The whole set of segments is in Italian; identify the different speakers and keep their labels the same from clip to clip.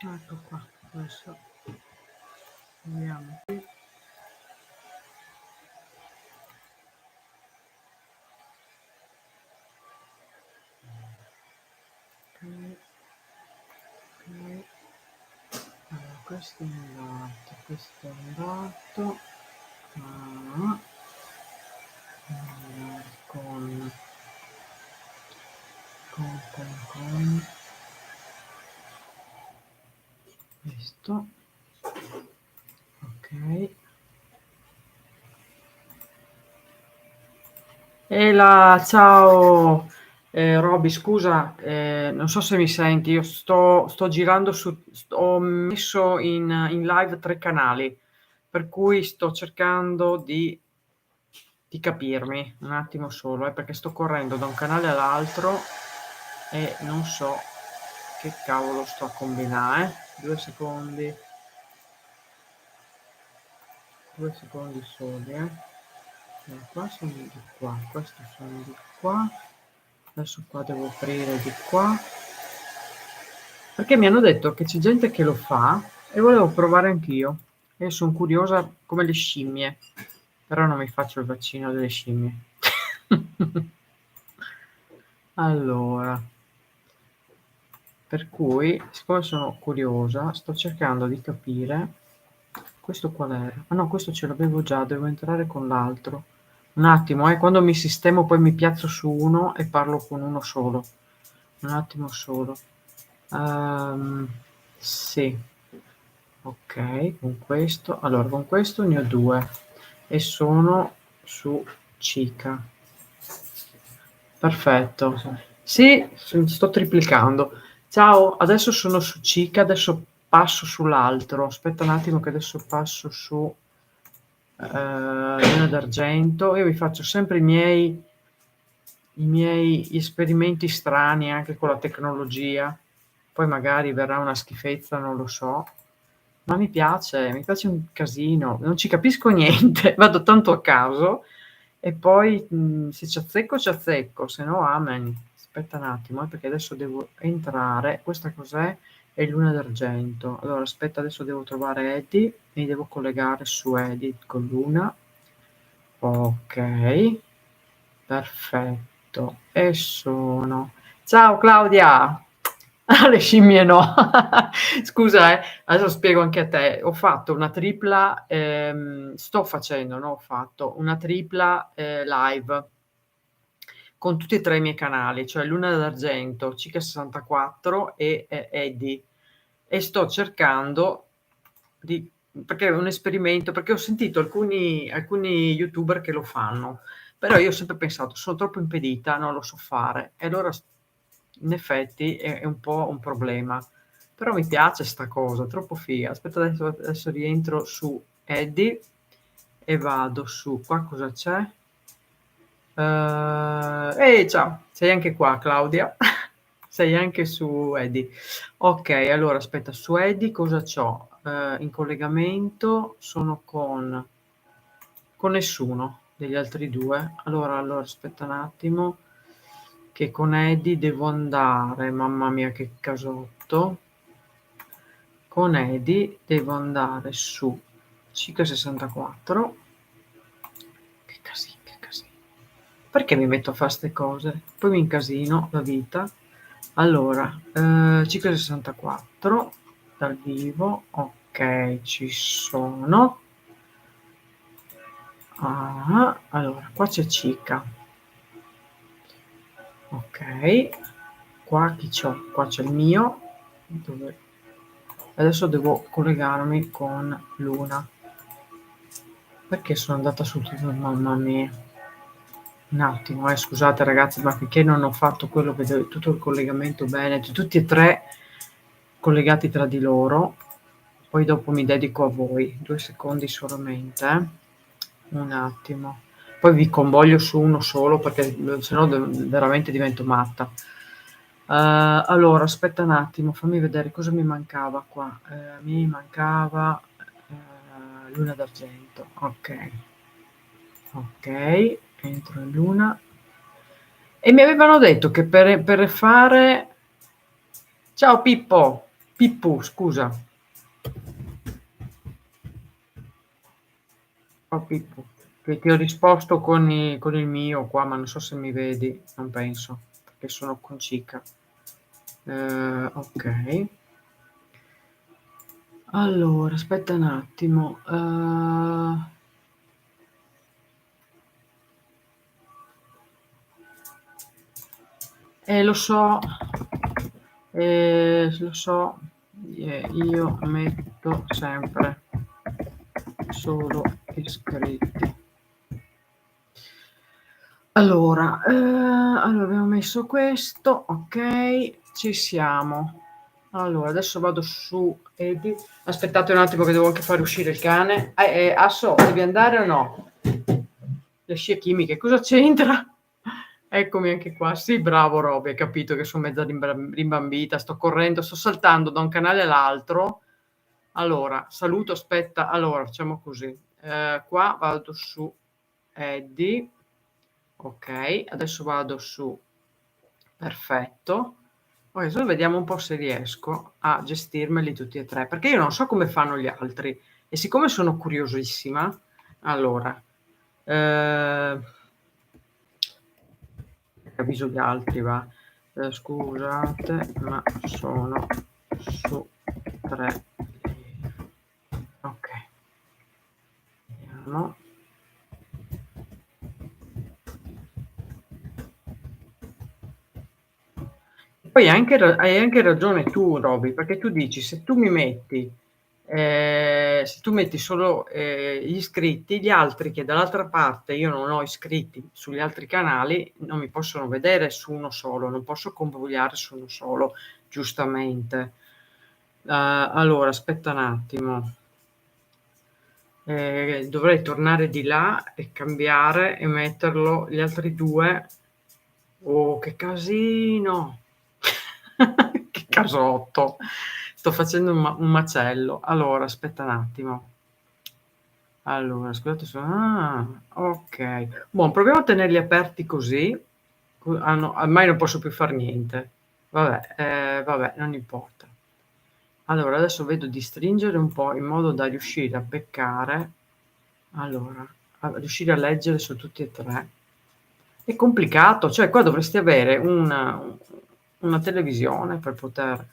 Speaker 1: Ecco qua, adesso andiamo qui. Ok, ok. Allora, questo è andato, questo è andato. Ah, allora, con questo. Ok. Ela, ciao. Roby, scusa, non so se mi senti, io sto girando ho messo in live 3 canali, per cui sto cercando di capirmi un attimo solo, perché sto correndo da un canale all'altro e non so che cavolo sto a combinare. 2 secondi, 2 secondi soli, qua sono di qua, questo sono di qua. Adesso qua devo aprire di qua, perché mi hanno detto che c'è gente che lo fa e volevo provare anch'io e sono curiosa come le scimmie, però non mi faccio il vaccino delle scimmie. Allora, per cui, siccome sono curiosa, sto cercando di capire questo qual era. Ah no, questo ce l'avevo già, devo entrare con l'altro. Un attimo, quando mi sistemo poi mi piazzo su uno e parlo con uno solo. Un attimo solo. Sì, ok, con questo. Allora, con questo ne ho 2 e sono su Cica. Perfetto. Sì, sto triplicando. Ciao, adesso sono su Cica, adesso passo sull'altro. Aspetta un attimo che adesso passo su Luna d'Argento. Io vi faccio sempre i miei esperimenti strani anche con la tecnologia. Poi magari verrà una schifezza, non lo so. Ma mi piace un casino, non ci capisco niente, vado tanto a caso e poi se ci azzecco, se no amen. Aspetta un attimo, perché adesso devo entrare. Questa cos'è? È Luna d'Argento. Allora, aspetta, adesso devo trovare Eddie e mi devo collegare su Eddie con Luna. Ok, perfetto. E sono... Ciao Claudia! Ah, le scimmie no. Scusa, adesso spiego anche a te. Ho fatto una tripla, sto facendo, no, ho fatto una tripla live con tutti e 3 i miei canali, cioè Luna d'Argento, Cica64 e Eddie. E sto cercando di, perché è un esperimento, perché ho sentito alcuni youtuber che lo fanno, però io ho sempre pensato, sono troppo impedita, non lo so fare. E allora in effetti è un po' un problema. Però mi piace sta cosa, troppo figa. Aspetta, adesso rientro su Eddie e vado su qua, cosa c'è? Ehi, ciao, sei anche qua, Claudia? Sei anche su Eddie. Ok, allora aspetta, su Eddie cosa c'ho? In collegamento sono con nessuno degli altri 2. Allora aspetta un attimo, che con Eddie devo andare, mamma mia che casotto. Con Eddie devo andare su Cica64. Che casino, che casino. Perché mi metto a fare ste cose? Poi mi incasino la vita. Allora, Cica64 dal vivo, ok, ci sono. Ah, allora, qua c'è Cica. Ok, qua chi c'ho? Qua c'è il mio. Dove... Adesso devo collegarmi con Luna. Perché sono andata su tutto? Mamma mia. Un attimo, scusate ragazzi, ma finché non ho fatto quello che devo, tutto il collegamento bene, tutti e 3 collegati tra di loro, poi dopo mi dedico a voi. 2 secondi solamente, un attimo. Poi vi convoglio su uno solo perché sennò veramente divento matta. Allora, aspetta un attimo, fammi vedere cosa mi mancava qua. Mi mancava Luna d'Argento. Ok, ok, entro in Luna. E mi avevano detto che per fare... Ciao Pippo! Pippo, scusa. Ciao Pippo, che ti ho risposto con il mio qua, ma non so se mi vedi, non penso, perché sono con Cica. Okay. Allora, aspetta un attimo. Lo so, lo so, io metto sempre solo iscritti. Allora abbiamo messo questo, okay, ci siamo. Allora adesso vado su aspettate un attimo che devo anche fare uscire il cane. Asso, devi andare o no? Le scie chimiche, cosa c'entra? Eccomi anche qua. Sì, bravo Roby, hai capito che son mezza rimbambita, sto correndo, sto saltando da un canale all'altro. Allora, saluto, aspetta, allora facciamo così. Qua vado su Eddie. Okay, adesso vado su perfetto. Poi adesso vediamo un po' se riesco a gestirmeli tutti e 3, perché io non so come fanno gli altri e siccome sono curiosissima, allora, ehm, avviso gli altri va. Scusate, ma sono su 3 live. Okay, vediamo. Poi hai anche ragione tu Roby, perché tu dici se tu mi metti se tu metti solo, gli iscritti, gli altri che dall'altra parte io non ho iscritti sugli altri canali, non mi possono vedere su uno solo, non posso convogliare su uno solo, giustamente. Allora aspetta un attimo. Dovrei tornare di là e cambiare e metterlo gli altri 2. Oh, che casino! Che casotto! Sto facendo un macello. Allora, aspetta un attimo. Allora, scusate okay. Boh, proviamo a tenerli aperti così. No, ormai non posso più far niente. Vabbè, non importa. Allora, adesso vedo di stringere un po' in modo da riuscire a beccare allora, a riuscire a leggere su tutti e 3. È complicato, cioè qua dovresti avere una televisione per poter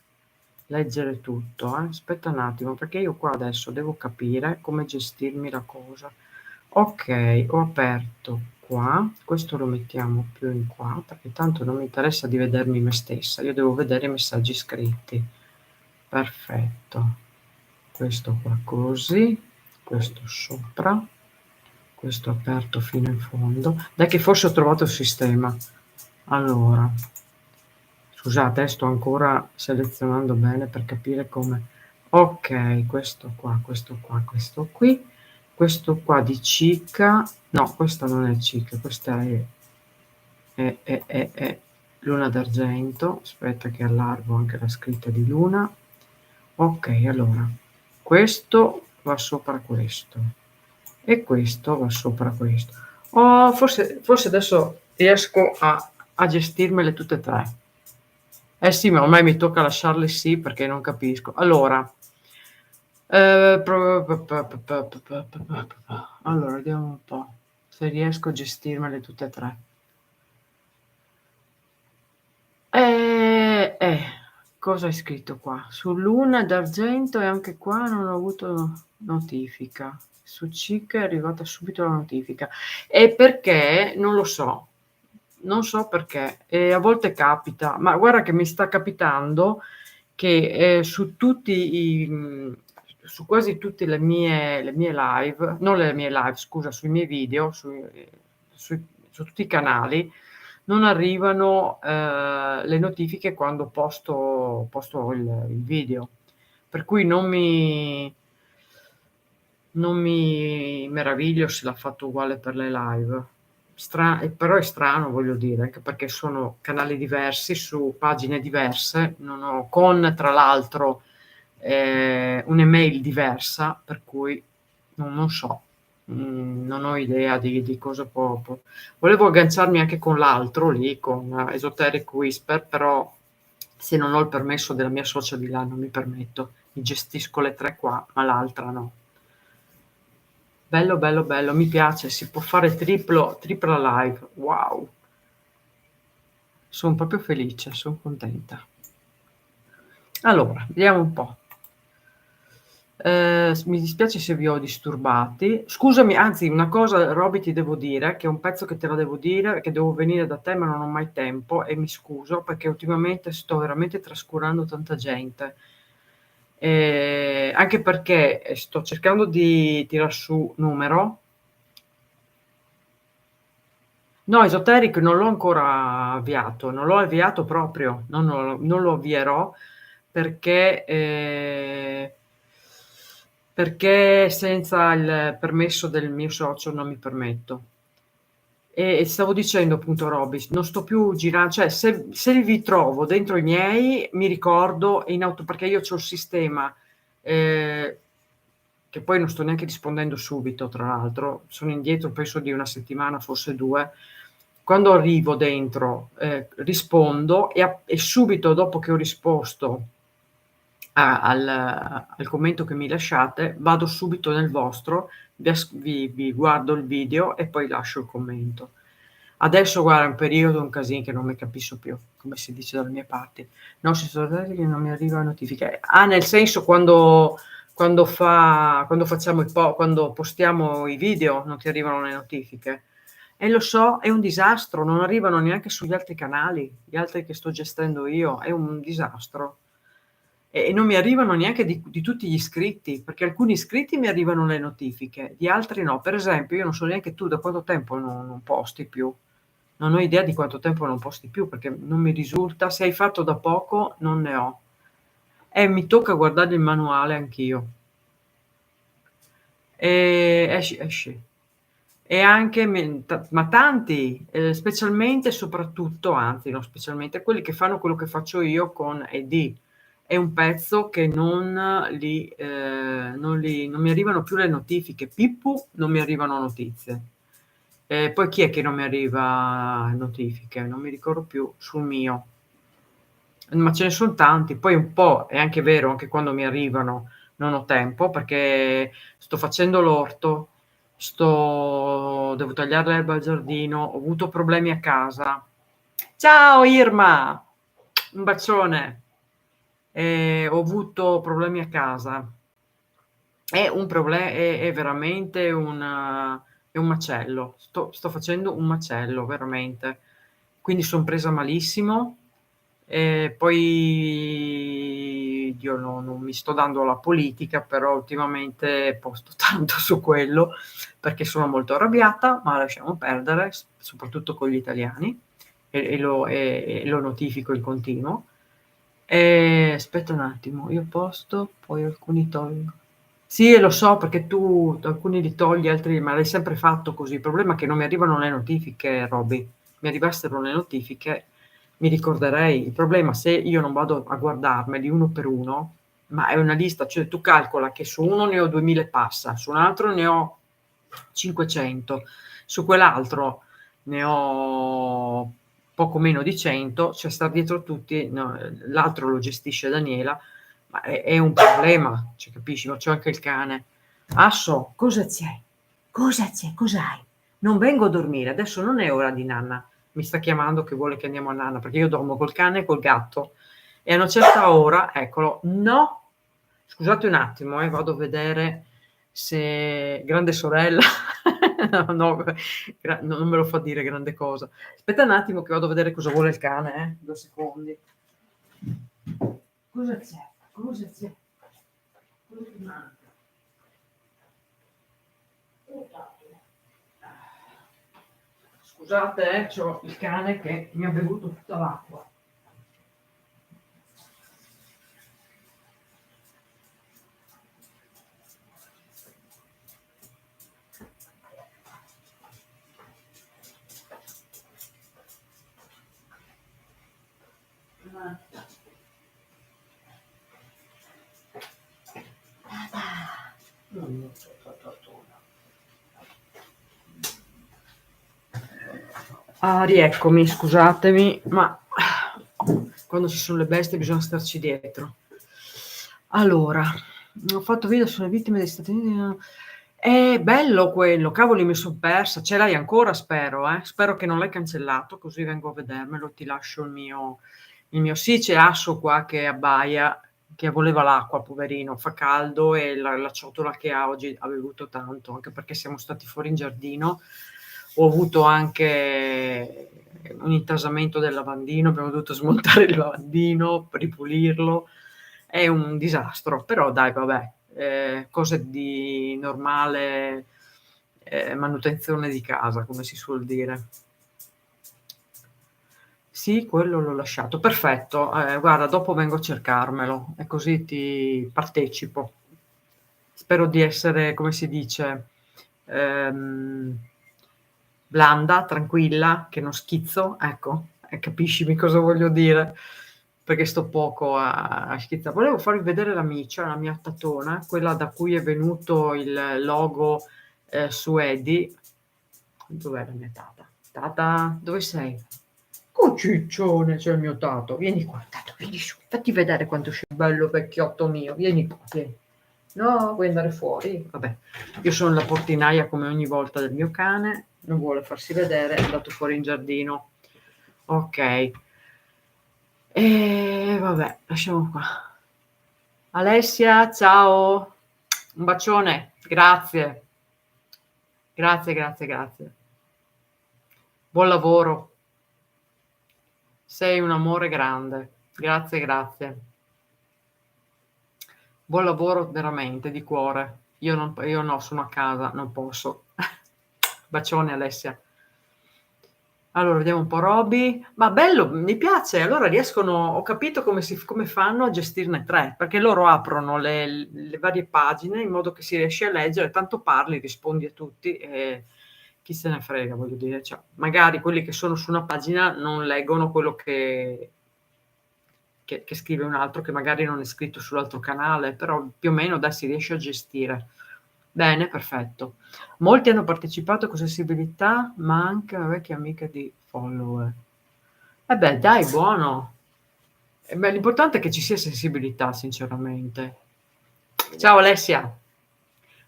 Speaker 1: leggere tutto, eh. Aspetta un attimo, perché io qua adesso devo capire come gestirmi la cosa. Okay, ho aperto qua, questo lo mettiamo più in qua, perché tanto non mi interessa di vedermi me stessa, io devo vedere i messaggi scritti. Perfetto. Questo qua così, questo sopra, questo aperto fino in fondo. Dai che forse ho trovato il sistema. Allora, scusate, sto ancora selezionando bene per capire come. Okay, questo qua, questo qua, questo qui, questo qua di Cica no, questa non è Cica, questa è Luna d'argento. Aspetta che allargo anche la scritta di Luna. Okay, allora, questo va sopra questo e questo va sopra questo. Oh, forse adesso riesco a gestirmele tutte e 3. Eh sì, ma ormai mi tocca lasciarle sì, perché non capisco. Allora, allora vediamo un po' se riesco a gestirmele tutte e 3. Cosa hai scritto qua? Su Luna d'argento e anche qua non ho avuto notifica. Su Cic è arrivata subito la notifica. E perché? Non lo so. Non so perché. A volte capita, ma guarda che mi sta capitando che, su tutti su quasi tutte le mie live, non le mie live, scusa, sui miei video, su tutti i canali, non arrivano, le notifiche quando posto il video. Per cui non mi meraviglio se l'ha fatto uguale per le live. Però è strano, voglio dire, anche perché sono canali diversi su pagine diverse, non ho con tra l'altro, un'email diversa, per cui non so, non ho idea di cosa volevo agganciarmi anche con l'altro lì, con Esoteric Whisper, però Se non ho il permesso della mia socia di là non mi permetto. Mi gestisco le 3 qua, ma l'altra no. Bello, bello, bello, mi piace, si può fare tripla live. Wow! Son proprio felice, son contenta. Allora, vediamo un po'. Mi dispiace se vi ho disturbati. Scusami, anzi una cosa Roby ti devo dire, che è un pezzo che te la devo dire, che devo venire da te ma non ho mai tempo e mi scuso perché ultimamente sto veramente trascurando tanta gente. Anche perché, sto cercando di tirar su numero. No, Esoteric non l'ho ancora avviato, non l'ho avviato proprio, non lo avvierò perché perché senza il permesso del mio socio non mi permetto. E stavo dicendo appunto a Roby, non sto più cioè se vi trovo dentro i miei, mi ricordo in auto perché io c'ho il sistema, che poi non sto neanche rispondendo subito tra l'altro, sono indietro penso di 1 settimana, forse 2. Quando arrivo dentro, rispondo e subito dopo che ho risposto al commento che mi lasciate, vado subito nel vostro, vi guardo il video e poi lascio il commento. Adesso guarda è un periodo, un casin che non mi capisco più, come si dice dalle mie parti. No, ci sono dati che non mi arrivano notifiche. Ah, nel senso quando facciamo quando postiamo i video non ti arrivano le notifiche. Lo so, è un disastro, non arrivano neanche sugli altri canali, gli altri che sto gestendo io, è un disastro. E non mi arrivano neanche di tutti gli iscritti, perché alcuni iscritti mi arrivano le notifiche, di altri no. Per esempio, io non so neanche tu da quanto tempo non posti più. Non ho idea di quanto tempo non posti più, perché non mi risulta. Se hai fatto da poco, non ne ho. Mi tocca guardare il manuale anch'io. Esci. E anche ma tanti, specialmente soprattutto, anzi no specialmente, quelli che fanno quello che faccio io con ED. È un pezzo che non mi arrivano più le notifiche. Pippu non mi arrivano notizie. Poi chi è che non mi arriva notifiche? Non mi ricordo più sul mio. Ma ce ne son tanti. Poi un po' è anche vero, anche quando mi arrivano non ho tempo perché sto facendo l'orto, devo tagliare l'erba al giardino, ho avuto problemi a casa. Ciao Irma, un bacione. Ho avuto problemi a casa. È veramente è un macello. Sto facendo un macello, veramente. Quindi son presa malissimo. Poi io non mi sto dando alla politica, però ultimamente posto tanto su quello, perché sono molto arrabbiata, ma lasciamo perdere, soprattutto con gli italiani, e lo notifico in continuo. Aspetta un attimo, io posto, poi alcuni tolgo. Sì, lo so perché tu alcuni li togli, altri ma l'hai sempre fatto così. Il problema è che non mi arrivano le notifiche, Roby. Mi arrivassero le notifiche, mi ricorderei. Il problema se io non vado a guardarmeli uno per uno, ma è una lista, cioè tu calcola che su uno ne ho 2000 e passa, su un altro ne ho 500, su quell'altro ne ho poco meno di 100, cioè star dietro tutti, no, l'altro lo gestisce Daniela, ma è un problema, cioè capisci? Ma c'ho anche il cane. Asso, cosa c'è? Cosa c'è? Cos'hai? Non vengo a dormire, adesso non è ora di nanna. Mi sta chiamando che vuole che andiamo a nanna, perché io dormo col cane e col gatto. E a una certa ora, eccolo, no, scusate un attimo, vado a vedere se grande sorella, no, non me lo fa dire grande cosa. Aspetta un attimo che vado a vedere cosa vuole il cane, 2 secondi. Cosa c'è? Cosa c'è? Cosa ti manca? Scusate, c'ho il cane che mi ha bevuto tutta l'acqua. Rieccomi, scusatemi, ma quando ci sono le bestie bisogna starci dietro. Allora, ho fatto video sulle vittime degli Stati Uniti. È bello quello, cavoli mi son persa. Ce l'hai ancora spero, eh? Spero che non l'hai cancellato, così vengo a vedermelo, ti lascio il mio sì, c'è Asso qua che abbaia, che voleva l'acqua poverino, fa caldo e la ciotola che ha oggi ha bevuto tanto, anche perché siamo stati fuori in giardino. Ho avuto anche un intasamento del lavandino, abbiamo dovuto smontare il lavandino, ripulirlo. È un disastro, però dai vabbè, cose di normale, manutenzione di casa, come si suol dire. Sì, quello l'ho lasciato. Perfetto, guarda dopo vengo a cercarmelo e così ti partecipo. Spero di essere, come si dice, ehm, blanda, tranquilla, che non schizzo, ecco, capiscimi cosa voglio dire, perché sto poco a schizza volevo farvi vedere la micia, la mia tatona, quella da cui è venuto il logo, su Eddie. Dov'è la mia tata? Tata, dove sei? Oh ciccione, c'è il mio tato. Vieni qua, tato, vieni su, fatti vedere quanto sei bello vecchiotto mio. Vieni qua, vieni. No, vuoi andare fuori? Vabbè, io sono la portinaia come ogni volta del mio cane, non vuole farsi vedere, è andato fuori in giardino. Ok. E vabbè, lasciamo qua. Alessia, ciao. Un bacione, grazie. Grazie, grazie, grazie. Buon lavoro. Sei un amore grande. Grazie, grazie. Buon lavoro veramente, di cuore. Io no, sono a casa, non posso. Bacione Alessia. Allora, vediamo un po' Roby. Ma bello, mi piace. Allora riescono, ho capito come fanno a gestirne 3, perché loro aprono le varie pagine in modo che si riesce a leggere, tanto parli, rispondi a tutti e chi se ne frega, voglio dire. Cioè, magari quelli che sono su una pagina non leggono quello che scrive un altro che magari non è scritto sull'altro canale, però più o meno dai, si riesce a gestire. Bene, perfetto. Molti hanno partecipato con sensibilità, ma anche una vecchia amica di follower. Eh beh, dai, buono. Beh, l'importante è che ci sia sensibilità, sinceramente. Ciao Alessia.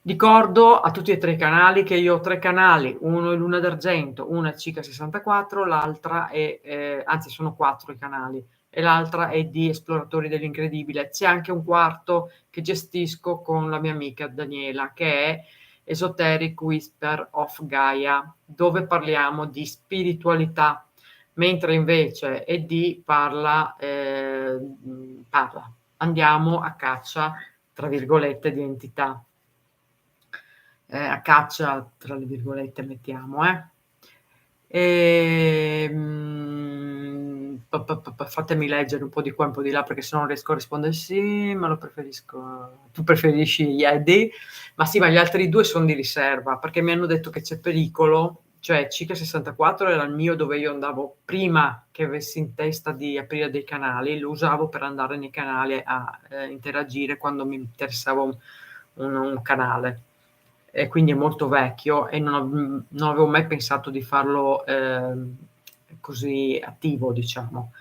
Speaker 1: Ricordo a tutti e 3 i canali che io ho 3 canali, uno è Luna d'Argento, uno è Cica64, l'altra è anzi sono 4 i canali, e l'altra è di Esploratori dell'incredibile. C'è anche un quarto che gestisco con la mia amica Daniela, che è Esoteric Whisper of Gaia, dove parliamo di spiritualità, mentre invece ED parla, andiamo a caccia, tra virgolette, di entità. A caccia, tra le virgolette, mettiamo, fatemi leggere un po' di qua, un po' di là, perché se no non riesco a rispondere. Sì, ma lo preferisco. Tu preferisci gli Eddie? Ma sì, ma gli altri due sono di riserva, perché mi hanno detto che c'è pericolo. Cioè, Cica64 era il mio dove io andavo prima che avessi in testa di aprire dei canali, lo usavo per andare nei canali a interagire quando mi interessava un canale. E quindi è molto vecchio e non avevo mai pensato di farlo così attivo, diciamo.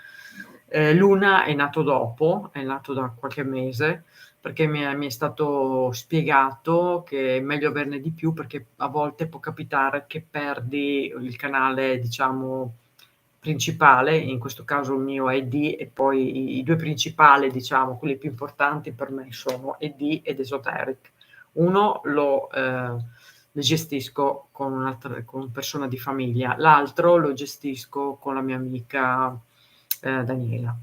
Speaker 1: Luna è nato dopo, è nato da qualche mese, perché mi è stato spiegato che è meglio averne di più, perché a volte può capitare che perdi il canale, diciamo, principale, in questo caso il mio è ED, e poi i 2 principali, diciamo, quelli più importanti per me sono ED ed Esoteric. Uno lo gestisco con persona di famiglia, l'altro lo gestisco con la mia amica Daniela.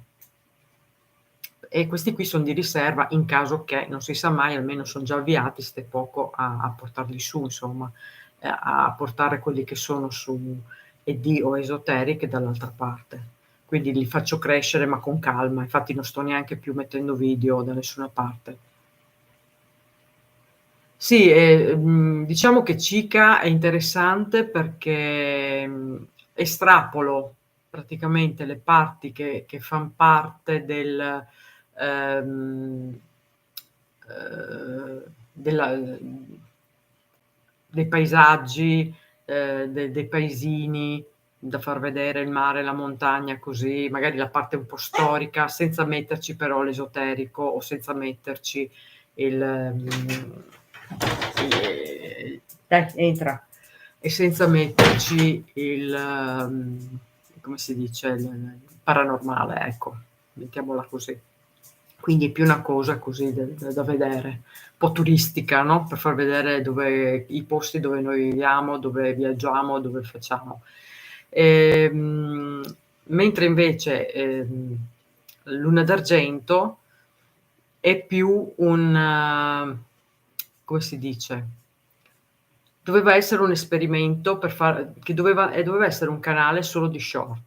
Speaker 1: E questi qui sono di riserva in caso che, non si sa mai, almeno sono già avviati, stai poco a portarli su, insomma, a portare quelli che sono su ED o Esoteric dall'altra parte. Quindi li faccio crescere ma con calma, infatti non sto neanche più mettendo video da nessuna parte. Sì, diciamo che Cica è interessante perché, estrapolo praticamente le parti che fan parte ehm, della dei paesaggi, dei paesini, da far vedere il mare, la montagna, così, magari la parte un po' storica, senza metterci però l'esoterico o senza metterci il entra. E senza metterci il come si dice, il paranormale, ecco, mettiamola così. Quindi è più una cosa così da vedere, un po' turistica, no, per far vedere dove i posti dove noi viviamo, dove viaggiamo, dove facciamo. Mentre invece, Luna d'argento è più un come si dice, doveva essere un esperimento per far che doveva essere un canale solo di short.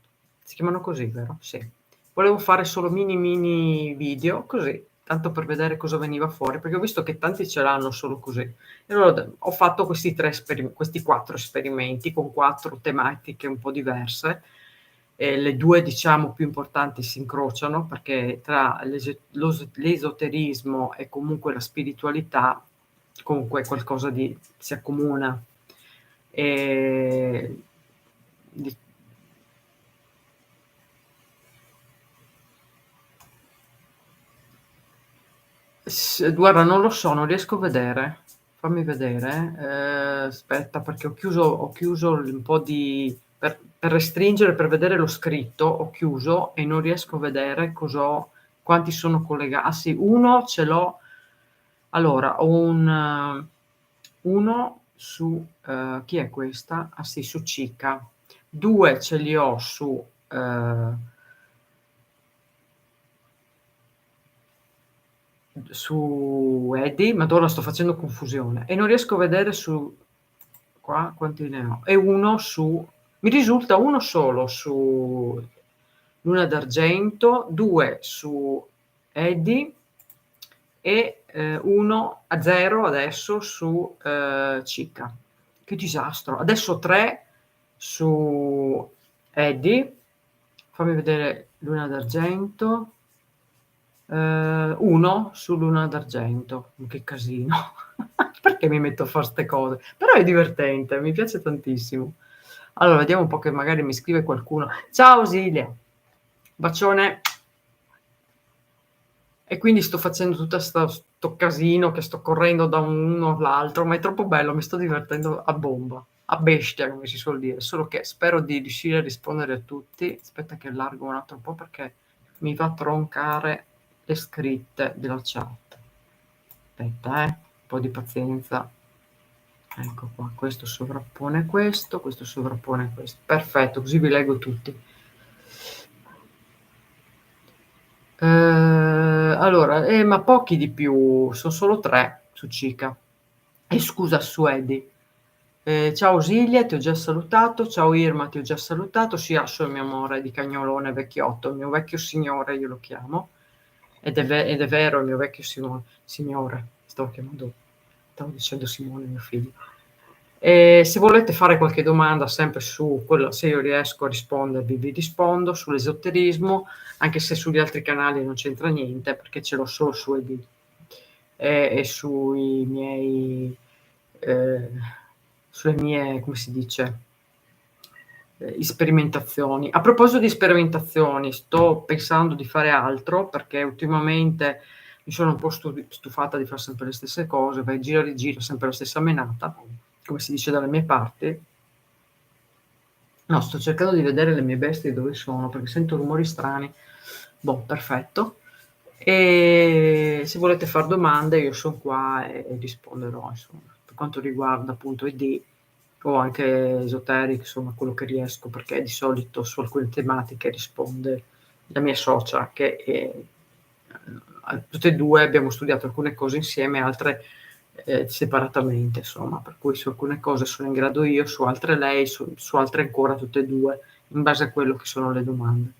Speaker 1: Si chiamano così, vero? Sì. Volevo fare solo mini video così, tanto per vedere cosa veniva fuori, perché ho visto che tanti ce l'hanno solo così. E allora ho fatto questi 4 esperimenti con 4 tematiche un po' diverse. Le 2 diciamo più importanti si incrociano, perché tra l'esoterismo e comunque la spiritualità, comunque qualcosa di si accomuna. Di Guarda, non lo so, non riesco a vedere. Fammi vedere. Aspetta, perché ho chiuso un po' di per restringere, per vedere lo scritto, ho chiuso e non riesco a vedere quanti sono ah sì, uno ce l'ho. Allora, ho uno su chi è questa? Ah sì, su Cica. 2 ce li ho su Eddie, madonna sto facendo confusione e non riesco a vedere su qua quanti ne ho. E uno su mi risulta uno solo su Luna d'argento, 2 su Eddie e 1 a 0 adesso su Cica. Che disastro. Adesso 3 su Eddie. Fammi vedere Luna d'argento. 1 su Luna d'argento. Che casino. Perché mi metto a far 'ste cose? Però è divertente, mi piace tantissimo. Allora vediamo un po' che magari mi scrive qualcuno. Ciao Silvia, bacione. E quindi sto facendo tutta sto casino che sto correndo da uno all'altro, ma è troppo bello, mi sto divertendo a bomba, a bestia come si suol dire, solo che spero di riuscire a rispondere a tutti. Aspetta che allargo un altro po' perché mi va a troncare le scritte della chat. Aspetta, un po' di pazienza. Ecco qua, questo sovrappone questo sovrappone questo. Perfetto, così vi leggo tutti. Allora, ma pochi di più, son solo 3 su Cica. E scusa, su Eddie. Ciao Silvia, ti ho già salutato. Ciao Irma, ti ho già salutato. Siascio, il mio amore di Cagnolone vecchiotto, il mio vecchio signore io lo chiamo. Ed è vero, il mio vecchio signore. Stavo dicendo Simone, mio figlio. Se volete fare qualche domanda sempre su quello, se io riesco a rispondervi, vi rispondo sull'esoterismo, anche se sugli altri canali non c'entra niente, perché ce l'ho solo su ED e sui miei, sulle mie, come si dice, sperimentazioni. A proposito di sperimentazioni, sto pensando di fare altro perché ultimamente mi sono un po' stufata di fare sempre le stesse cose, vai gira e rigira sempre la stessa menata, come si dice dalle mie parti. No, sto cercando di vedere le mie bestie dove sono perché sento rumori strani. Boh, perfetto. E se volete far domande io son qua e risponderò, insomma, per quanto riguarda appunto ED o anche esoteric, insomma quello che riesco, perché di solito su alcune tematiche risponde la mia socia che, tutte e 2 abbiamo studiato alcune cose insieme, altre, separatamente insomma, per cui su alcune cose sono in grado io, su altre lei, su altre ancora tutte e 2, in base a quello che sono le domande.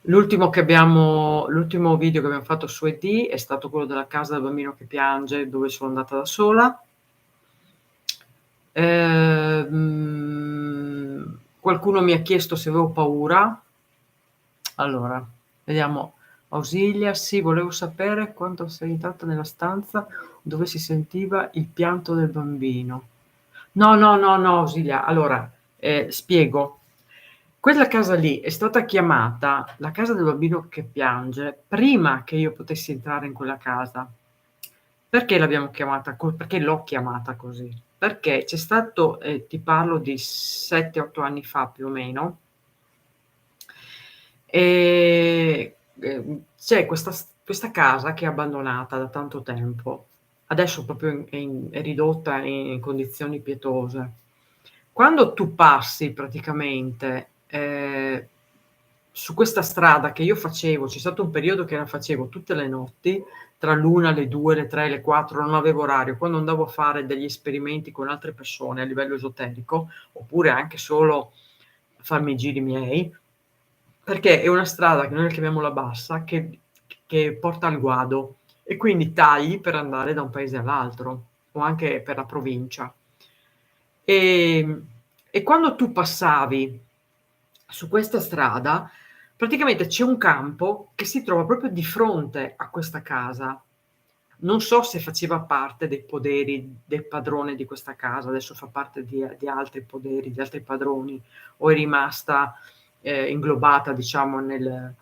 Speaker 1: L'ultimo video che abbiamo fatto su ED è stato quello della casa del bambino che piange, dove sono andata da sola. Qualcuno mi ha chiesto se avevo paura. Allora, vediamo. Ausilia, sì, volevo sapere quando sei entrata nella stanza dove si sentiva il pianto del bambino. No, no, no, no, Silvia. Allora, spiego. Quella casa lì è stata chiamata la casa del bambino che piange prima che io potessi entrare in quella casa. Perché l'abbiamo chiamata perché l'ho chiamata così? Perché c'è stato, ti parlo di 7, 8 anni fa più o meno, c'è questa casa che è abbandonata da tanto tempo, adesso proprio è ridotta in condizioni pietose. Quando tu passi praticamente su questa strada che io facevo, c'è stato un periodo che la facevo tutte le notti, tra l'una, le due, le tre, le quattro, non avevo orario, quando andavo a fare degli esperimenti con altre persone a livello esoterico, oppure anche solo farmi i giri miei, perché è una strada che noi la chiamiamo la bassa, che porta al guado e quindi tagli per andare da un paese all'altro o anche per la provincia. E, e quando tu passavi su questa strada, praticamente c'è un campo che si trova proprio di fronte a questa casa. Non so se faceva parte dei poderi del padrone di questa casa, adesso fa parte di altri poderi, di altri padroni, o è rimasta inglobata, diciamo, nel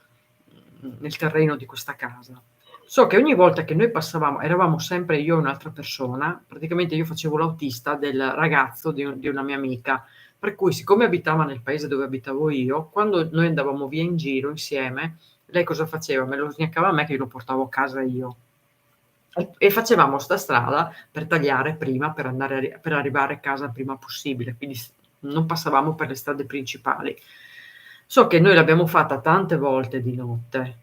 Speaker 1: terreno di questa casa. So che ogni volta che noi passavamo, eravamo sempre io e un'altra persona, praticamente io facevo l'autista del ragazzo di una mia amica, per cui siccome abitava nel paese dove abitavo io, quando noi andavamo via in giro insieme, lei cosa faceva? Me lo sgnaccava a me che io lo portavo a casa io. E facevamo sta strada per tagliare prima, per arrivare a casa il prima possibile, quindi non passavamo per le strade principali. So che noi l'abbiamo fatta tante volte di notte.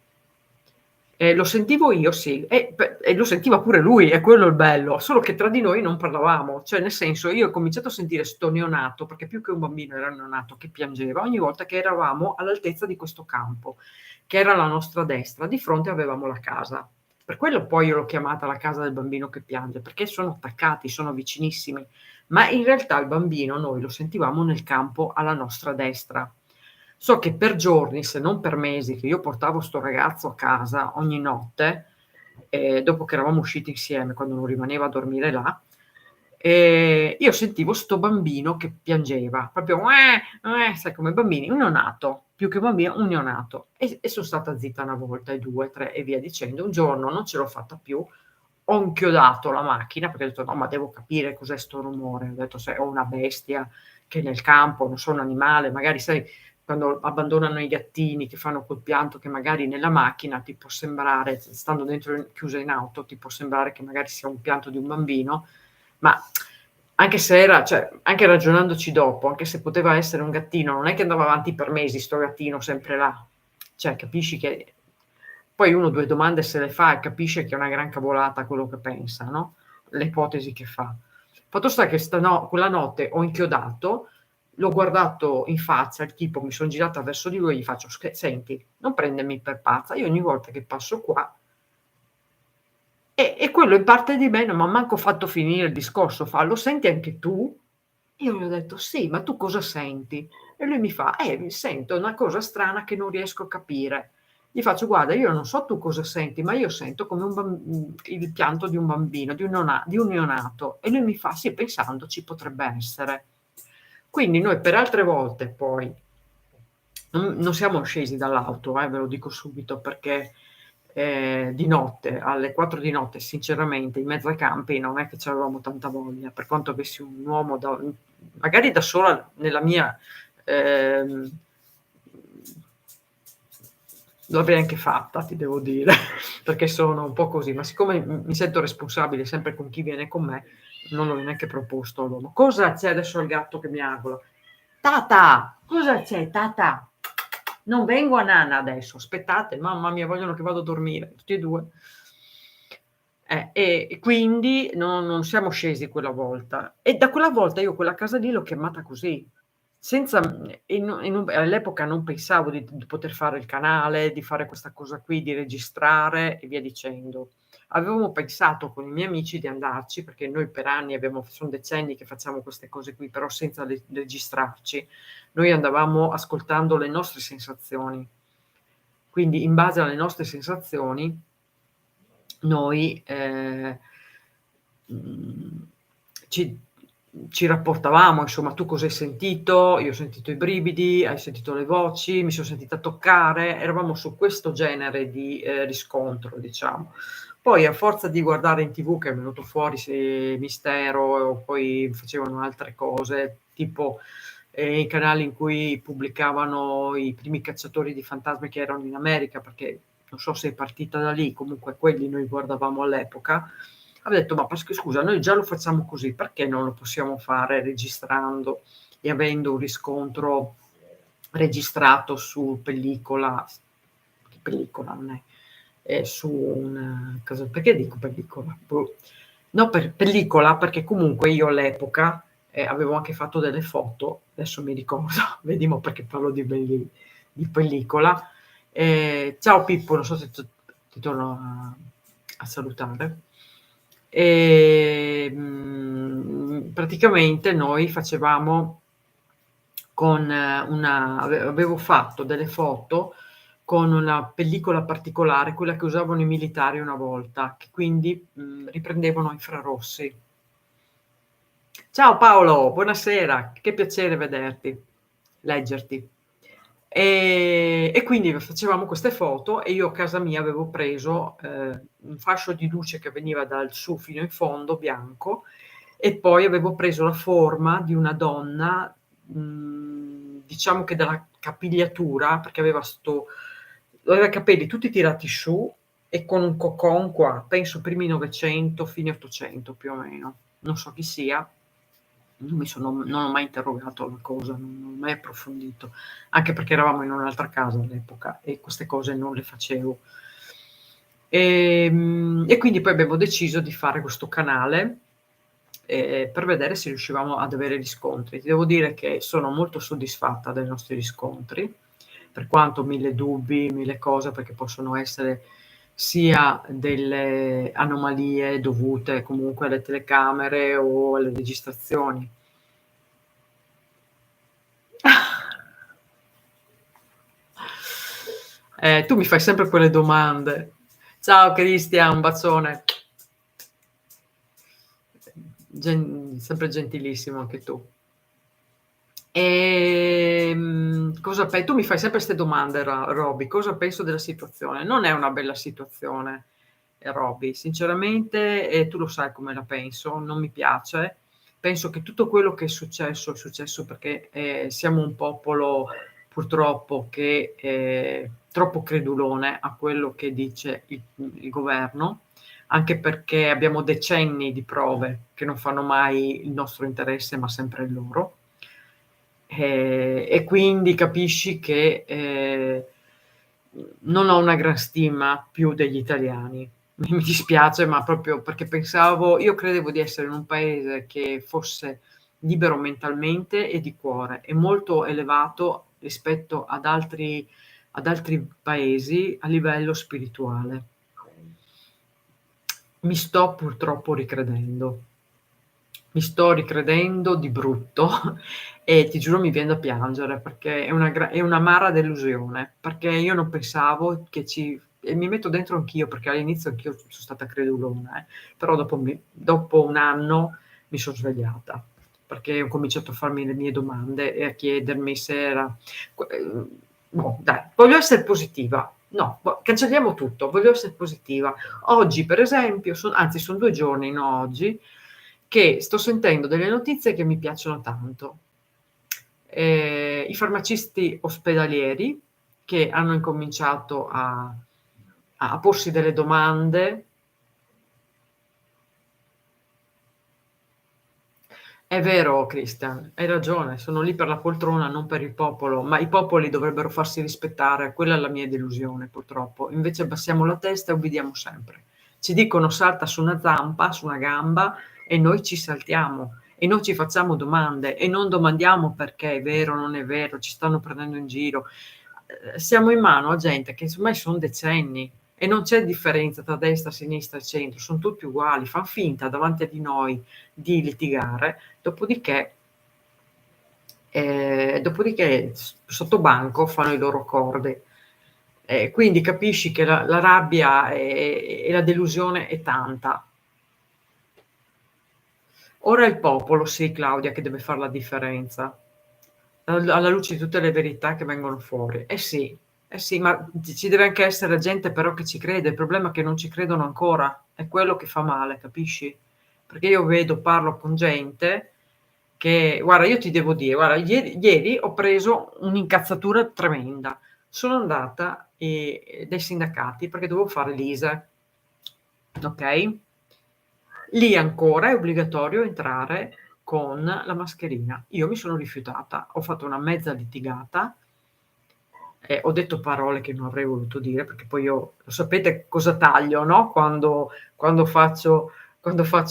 Speaker 1: Lo sentivo io, sì, e lo sentiva pure lui, è quello il bello, solo che tra di noi non parlavamo, cioè nel senso io ho cominciato a sentire sto neonato, perché più che un bambino era un neonato che piangeva ogni volta che eravamo all'altezza di questo campo, che era alla nostra destra, di fronte avevamo la casa. Per quello poi io l'ho chiamata la casa del bambino che piange, perché sono attaccati, sono vicinissimi, ma in realtà il bambino noi lo sentivamo nel campo alla nostra destra. So che per giorni, se non per mesi, che io portavo sto ragazzo a casa ogni notte, dopo che eravamo usciti insieme, quando non rimaneva a dormire là, io sentivo sto bambino che piangeva, proprio sai come bambini, un neonato, più che un bambino, un neonato. E sono stata zitta una volta, e due, tre, e via dicendo. Un giorno non ce l'ho fatta più, ho inchiodato la macchina perché ho detto: "No, ma devo capire cos'è sto rumore". Ho detto: "Se ho una bestia che è nel campo, non so un animale", magari sai quando abbandonano i gattini che fanno quel pianto che magari nella macchina ti può sembrare, stando dentro chiusa in auto, ti può sembrare che magari sia un pianto di un bambino, ma anche se era, cioè, anche ragionandoci dopo, anche se poteva essere un gattino, non è che andava avanti per mesi sto gattino sempre là. Cioè, capisci che poi uno 2 domande se le fa e capisce che è una gran cavolata quello che pensa, no, le ipotesi che fa. Fatto sta che quella notte ho inchiodato, l'ho guardato in faccia il tipo, mi son girata verso di lui e gli faccio: "Senti, non prendermi per pazza, io ogni volta che passo qua", e quello in parte di me non m'ha manco fatto finire il discorso, fa: "Lo senti anche tu?" Io gli ho detto: "Sì, ma tu cosa senti?" E lui mi fa: sento una cosa strana che non riesco a capire." Gli faccio: "Guarda, io non so tu cosa senti, ma io sento come il pianto di un bambino, di un neonato." E lui mi fa: "Sì, pensandoci potrebbe essere." Quindi noi per altre volte poi non siamo scesi dall'auto, ve lo dico subito, perché, di notte, alle 4 di notte, sinceramente, in mezzo ai campi non è che c'avevamo tanta voglia, per quanto avessi un uomo magari da sola nella mia, ehm, l'avrei anche fatta, ti devo dire, perché sono un po' così, ma siccome mi sento responsabile sempre con chi viene con me, non l'ho neanche proposto all'uomo. Cosa c'è adesso il gatto che miagola? Tata, cosa c'è Tata? Non vengo a nanna adesso, aspettate, mamma mia, vogliono che vado a dormire, tutti e 2. E quindi non siamo scesi quella volta. E da quella volta io quella casa lì l'ho chiamata così, senza all'epoca non pensavo di poter fare il canale, di fare questa cosa qui, di registrare e via dicendo. Avevamo pensato con i miei amici di andarci, perché noi per anni son decenni che facciamo queste cose qui, però senza registrarci. Noi andavamo ascoltando le nostre sensazioni. Quindi in base alle nostre sensazioni noi, mhmm, ci ci rapportavamo, insomma, tu cosa hai sentito? Io ho sentito i brividi, hai sentito le voci, mi son sentita toccare, eravamo su questo genere di, riscontro, diciamo. Poi a forza di guardare in TV che è venuto fuori Mistero, o poi facevano altre cose, tipo, i canali in cui pubblicavano i primi cacciatori di fantasmi che erano in America, perché non so se è partita da lì, comunque quelli noi guardavamo all'epoca. Avevo detto: "Ma pasc scusa, noi già lo facciamo così, perché non lo possiamo fare registrando e avendo un riscontro registrato su pellicola?" Che pellicola non è, su un cosa, perché dico pellicola? Boh. No, per pellicola, perché comunque io all'epoca, avevo anche fatto delle foto, adesso mi ricordo, vedi mo perché parlo di pellicola. Ciao Pippo, non so se ti torno a salutare. Praticamente noi facevamo con avevo fatto delle foto con una pellicola particolare, quella che usavano i militari una volta, che quindi, riprendevano infrarossi. Ciao Paolo, buonasera, che piacere vederti, leggerti. E quindi facevamo queste foto e io a casa mia avevo preso, un fascio di luce che veniva dal su fino in fondo, bianco, e poi avevo preso la forma di una donna, diciamo che dalla capigliatura, perché aveva i capelli tutti tirati su e con un cocon qua, penso primi '900, fine '800 più o meno. Non so chi sia, non ho mai interrogato la cosa, non ho mai approfondito, anche perché eravamo in un'altra casa all'epoca e queste cose non le facevo. E quindi poi abbiamo deciso di fare questo canale, per vedere se riuscivamo ad avere riscontri. Ti devo dire che sono molto soddisfatta dai nostri riscontri, per quanto 1000 dubbi, 1000 cose, perché possono essere sia delle anomalie dovute comunque alle telecamere o alle registrazioni. Tu mi fai sempre quelle domande. Ciao Cristian, un bacione. Sempre gentilissimo anche tu. Tu mi fai sempre 'ste domande, Roby, cosa penso della situazione? Non è una bella situazione, Roby, sinceramente, e tu lo sai come la penso, non mi piace. Penso che tutto quello che è successo perché, siamo un popolo purtroppo che è troppo credulone a quello che dice il governo, anche perché abbiamo decenni di prove che non fanno mai il nostro interesse, ma sempre il loro. E quindi capisci che, non ho una gran stima più degli italiani. Mi dispiace, ma proprio perché io credevo di essere in un paese che fosse libero mentalmente e di cuore e molto elevato rispetto ad altri paesi a livello spirituale. Mi sto purtroppo ricredendo. Mi sto ricredendo di brutto e ti giuro mi vien da piangere perché è un'amara delusione, perché io non pensavo che e mi metto dentro anch'io, perché all'inizio anch'io so stata credulona, però dopo 1 anno mi son svegliata, perché ho cominciato a farmi le mie domande e a chiedermi se era boh, dai, voglio essere positiva. No, cancelliamo tutto, voglio essere positiva. Oggi per esempio anzi son 2 giorni, no oggi, che sto sentendo delle notizie che mi piacciono tanto. I farmacisti ospedalieri che hanno incominciato a porsi delle domande. È vero Christian, hai ragione, sono lì per la poltrona, non per il popolo, ma i popoli dovrebbero farsi rispettare, quella è la mia delusione purtroppo. Invece abbassiamo la testa e ubbidiamo sempre. Ci dicono salta su una zampa, su una gamba e noi ci saltiamo e non ci facciamo domande e non domandiamo perché è vero, non è vero, ci stanno prendendo in giro. Siamo in mano a gente che ormai son decenni e non c'è differenza tra destra, sinistra e centro, son tutti uguali, fan finta davanti a di noi di litigare. Dopodiché sotto banco fanno i loro accordi. Quindi capisci che la rabbia e la delusione è tanta. Ora è il popolo, sì Claudia, che deve far la differenza. Alla luce di tutte le verità che vengono fuori. Eh sì, ma ci deve anche essere gente però che ci crede. Il problema è che non ci credono ancora, è quello che fa male, capisci? Perché io vedo, parlo con gente che, guarda, io ti devo dire, guarda, ieri ho preso un'incazzatura tremenda. Sono andata dai sindacati perché dovevo fare l'ISEE, ok? Lì ancora è obbligatorio entrare con la mascherina. Io mi sono rifiutata, ho fatto una mezza litigata, ho detto parole che non avrei voluto dire, perché poi io lo sapete cosa taglio, no, quando faccio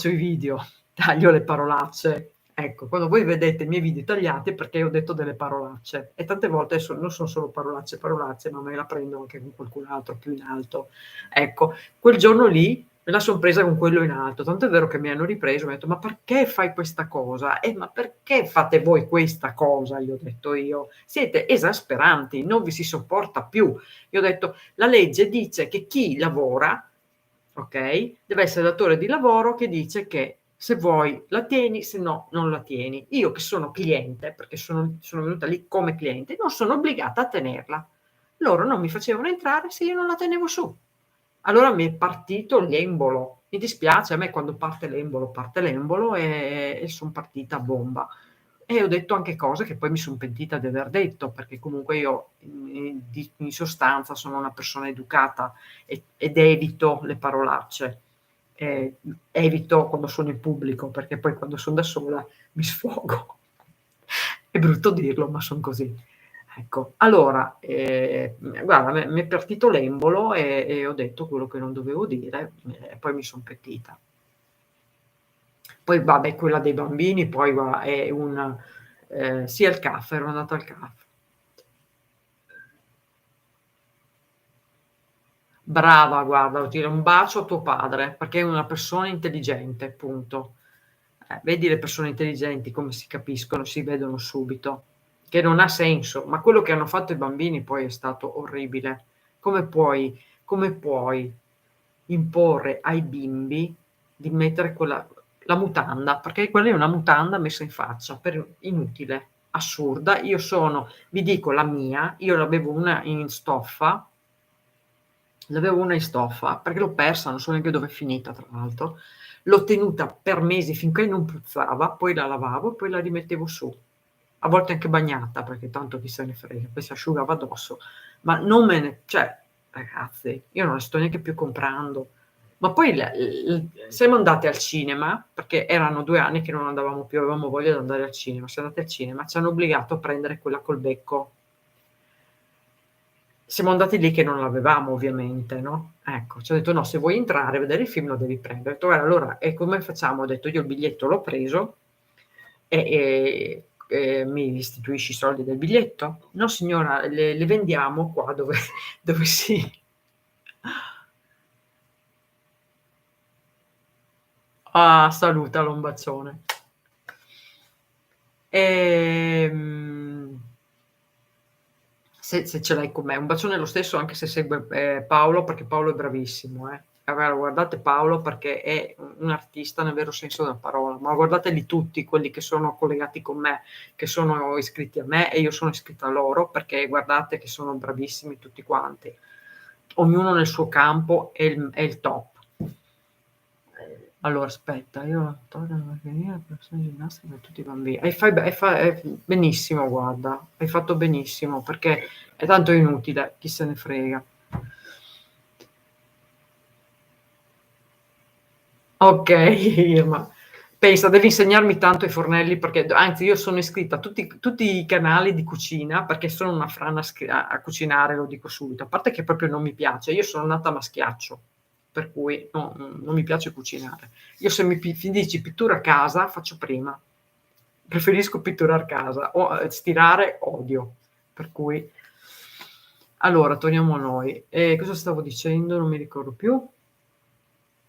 Speaker 1: i video, taglio le parolacce. Ecco, quando voi vedete i miei video tagliati è perché ho detto delle parolacce e tante volte non son solo parolacce, parolacce, ma me la prendo anche con qualcun altro più in alto. Ecco, quel giorno lì me la son presa con quello in alto, tant'è vero che mi hanno ripreso, mi han detto: "Ma perché fai questa cosa?" "Ma perché fate voi questa cosa?" Gli ho detto io. "Siete esasperanti, non vi si sopporta più." Gli ho detto: "La legge dice che chi lavora, okay, deve essere datore di lavoro che dice che se vuoi la tieni, se no non la tieni. Io che sono cliente, perché sono venuta lì come cliente, non sono obbligata a tenerla. Loro non mi facevano entrare se io non la tenevo su." Allora mi è partito l'embolo. Mi dispiace, a me quando parte l'embolo e son partita a bomba. E ho detto anche cose che poi mi son pentita di aver detto, perché comunque io in sostanza sono una persona educata ed evito le parolacce. Evito quando sono in pubblico, perché poi quando son da sola mi sfogo. È brutto dirlo, ma son così. Ecco, allora, guarda, m'è partito l'embolo e ho detto quello che non dovevo dire e poi mi son pentita. Poi vabbè, quella dei bambini poi va è un sì al CAF, ero andata al CAF. Brava, guarda, devo dire un bacio a tuo padre, perché è una persona intelligente, punto. Vedi le persone intelligenti come si capiscono, si vedono subito, che non ha senso, ma quello che hanno fatto i bambini poi è stato orribile. Come puoi imporre ai bimbi di mettere quella la mutanda, perché quella è una mutanda messa in faccia, inutile, assurda. Vi dico la mia, io l'avevo una in stoffa, perché l'ho persa, non so neanche dove è finita tra l'altro. L'ho tenuta per mesi finché non puzzava, poi la lavavo, poi la rimettevo su. A volte anche bagnata, perché tanto chi se ne frega, poi si asciugava addosso. Ma non me ne cioè, ragazzi, io non le sto neanche più comprando. Ma poi siamo andate al cinema, perché erano 2 anni che non andavamo più, avevamo voglia di andare al cinema. Siamo andate al cinema, ci hanno obbligato a prendere quella col becco. Siamo andati lì che non l'avevamo ovviamente, no, ecco, ci ho detto: "No, se vuoi entrare a vedere il film lo devi prendere." Ho detto: "Guarda allora e come facciamo?" Ho detto: "Io il biglietto l'ho preso mi restituisci i soldi del biglietto?" "No signora, le vendiamo qua dove dove si." Ah, salutalo, un bacione. Ehm se ce l'hai con me. Un bacione lo stesso anche se segue, Paolo, perché Paolo è bravissimo, eh. Allora guardate Paolo perché è un artista nel vero senso della parola, ma guardateli tutti quelli che sono collegati con me, che sono iscritti a me e io sono iscritta a loro, perché guardate che sono bravissimi tutti quanti. Ognuno nel suo campo è il top. Allora aspetta, io torno alla mascherina, persone ginnastica per tutti i bambini. E fai be e fa benissimo guarda, hai fatto benissimo, perché è tanto inutile, chi se ne frega. Okay, Irma. Pensa, devi insegnarmi tanto ai fornelli perché anzi io sono iscritta a tutti i canali di cucina, perché sono una frana a cucinare, lo dico subito. A parte che proprio non mi piace, io sono nata a maschiaccio, per cui non mi piace cucinare. Io se mi dici pittura a casa, faccio prima. Preferisco pitturare casa, stirare odio. Per cui allora torniamo a noi. Cosa stavo dicendo? Non mi ricordo più.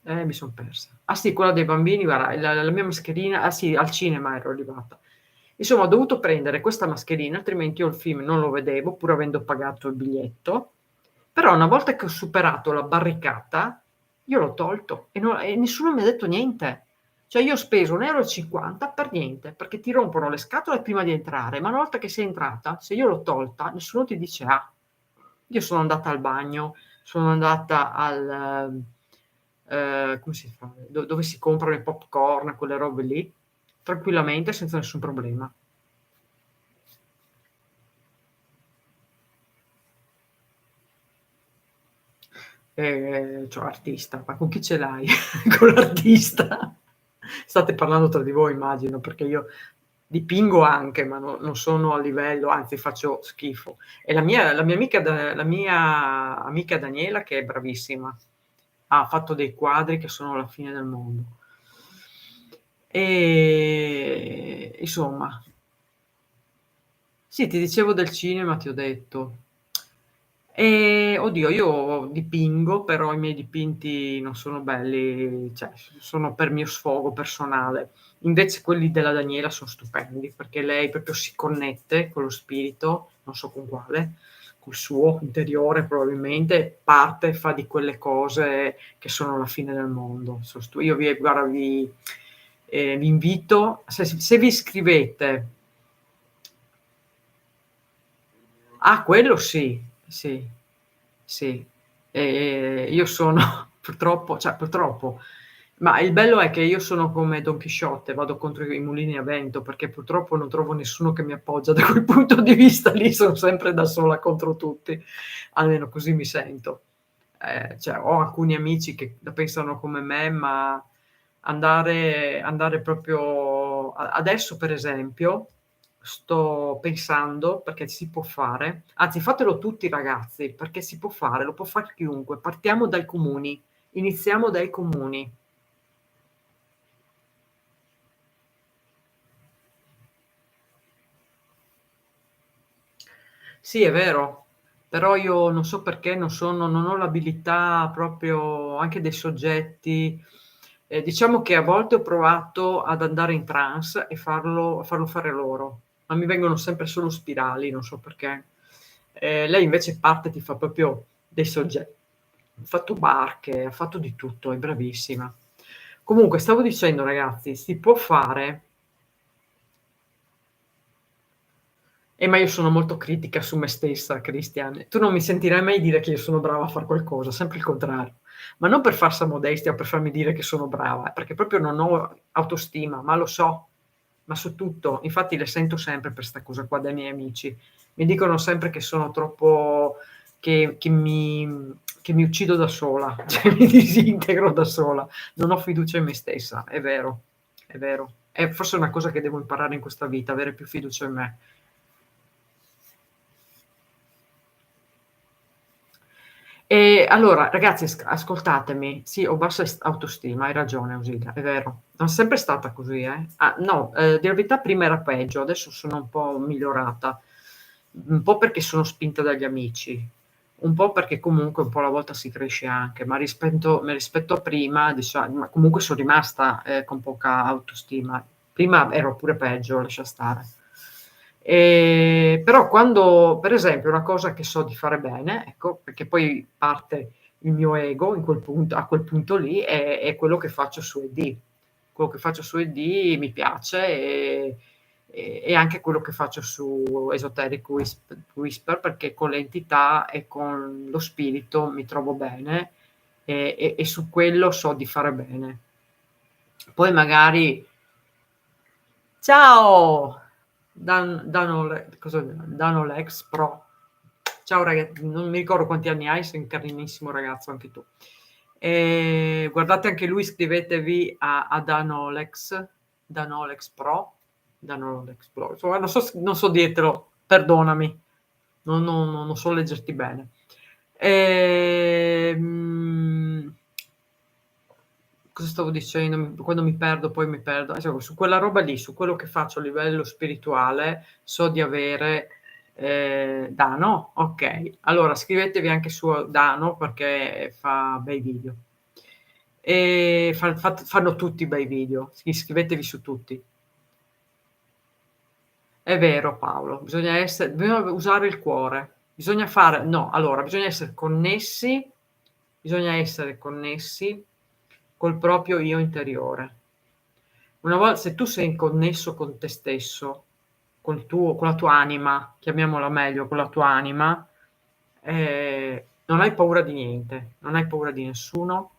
Speaker 1: Mi son persa. Ah sì, quella dei bambini, guarda, la mia mascherina ah sì, al cinema ero arrivata. Insomma, ho dovuto prendere questa mascherina, altrimenti io il film non lo vedevo, pur avendo pagato il biglietto. Però una volta che ho superato la barricata, io l'ho tolto e nessuno mi ha detto niente. Cioè io ho speso 1,50 € per niente, perché ti rompono le scatole prima di entrare, ma una volta che sei entrata, se io l'ho tolta, nessuno ti dice "ah". Io sono andata al bagno, sono andata al come si fa, dove si comprano i popcorn, quelle robe lì, tranquillamente senza nessun problema. Cioè artista, ma con chi ce l'hai? Con l'artista? State parlando tra di voi immagino, perché io dipingo anche, ma non sono a livello, anzi faccio schifo. E la mia amica Daniela che è bravissima, ha fatto dei quadri che sono la fine del mondo. Insomma, sì, ti dicevo del cinema, ti ho detto. Oddio, io dipingo, però i miei dipinti non sono belli, cioè sono per mio sfogo personale. Invece quelli della Daniela son stupendi, perché lei proprio si connette con lo spirito, non so con quale, col suo interiore probabilmente, parte e fa di quelle cose che sono la fine del mondo. Io vi guarda vi invito, se vi iscrivete. Ah, quello sì, sì, sì. Io sono purtroppo, cioè purtroppo, ma il bello è che io sono come Don Chisciotte, vado contro i mulini a vento, perché purtroppo non trovo nessuno che mi appoggia da quel punto di vista lì, sono sempre da sola contro tutti, almeno così mi sento. Cioè ho alcuni amici che la pensano come me, ma andare proprio adesso per esempio, sto pensando, perché si può fare, anzi fatelo tutti ragazzi, perché si può fare, lo può far chiunque. Partiamo dai comuni, iniziamo dai comuni. Sì, è vero, però io non so perché non ho l'abilità proprio anche dei soggetti. Diciamo che a volte ho provato ad andare in trance e farlo fare loro, ma mi vengono sempre solo spirali, non so perché. Lei invece parte e ti fa proprio dei ha fatto barche, ha fatto di tutto, è bravissima. Comunque stavo dicendo ragazzi, si può fare. Ma io sono molto critica su me stessa, Christian. Tu non mi sentirai mai dire che io sono brava a far qualcosa, sempre il contrario. Ma non per falsa modestia o per farmi dire che sono brava, perché proprio non ho autostima, ma lo so, ma su tutto. Infatti le sento sempre per 'sta cosa qua dai miei amici. Mi dicono sempre che sono troppo che mi uccido da sola, cioè mi disintegro da sola. Non ho fiducia in me stessa, è vero, è vero. È forse una cosa che devo imparare in questa vita, avere più fiducia in me. Allora ragazzi ascoltatemi, sì ho bassa autostima, hai ragione Ausilia, è vero. Son sempre stata così, eh. Ah no, dir la verità prima era peggio, adesso sono un po' migliorata. Un po' perché sono spinta dagli amici, un po' perché comunque un po' alla volta si cresce anche, ma rispetto a prima ma comunque son rimasta, con poca autostima. Prima ero pure peggio, lascia stare. Però quando per esempio una cosa che so di fare bene, ecco, perché poi parte il mio ego in quel punto a quel punto lì, è quello che faccio su ED. Quello che faccio su ED mi piace e anche quello che faccio su Esoteric Whisper, perché con l'entità e con lo spirito mi trovo bene e su quello so di fare bene. Poi magari ciao! Danolex Pro. Ciao non mi ricordo quanti anni hai, sei un carinissimo ragazzo anche tu. Guardate anche lui, iscrivetevi a Danolex Pro, Danolex Pro. Insomma, non so dirtelo, perdonami, non so leggerti bene. Ehm Cosa stavo dicendo? Quando mi perdo poi mi perdo. Su quella roba lì, su quello che faccio a livello spirituale, so di avere Dano? Okay. Allora scrivetevi anche su Dano perché fa bei video. Fanno tutti bei video. Iscrivetevi su tutti. È vero Paolo, bisogna usare il cuore. Bisogna fare no, allora bisogna essere connessi col proprio io interiore. Una vol se tu sei connesso con te stesso, con la tua anima, chiamiamola meglio, con la tua anima, non hai paura di niente, non hai paura di nessuno,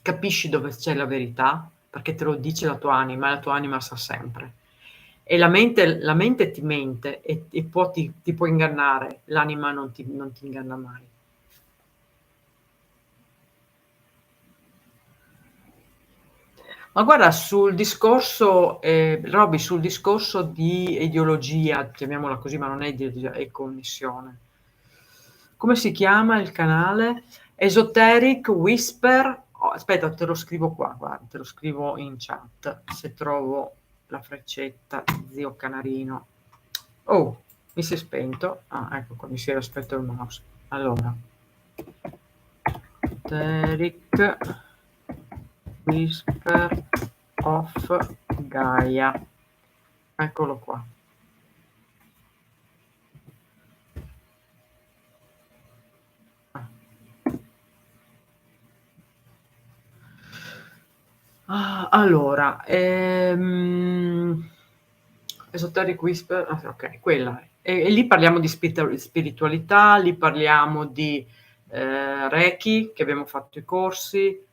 Speaker 1: capisci dove c'è la verità, perché te lo dice la tua anima e la tua anima sa sempre. E la mente ti mente e ti può ingannare, l'anima non ti inganna mai. Ma guarda, sul discorso, Roby, sul discorso di ideologia, chiamiamola così, ma non è ideologia, è connessione. Come si chiama il canale? Esoteric Whisper. Oh, aspetta, te lo scrivo qua, guarda, te lo scrivo in chat, se trovo la freccetta, zio Canarino. Oh, mi si è spento. Ah, ecco qua, mi si era spento il mouse. Allora, Esoteric Whisper of Gaia. Eccolo qua. Allora, Esoteric Whisper, okay, quella è. E lì parliamo di spiritualità, lì parliamo di, Reiki, che abbiamo fatto i corsi,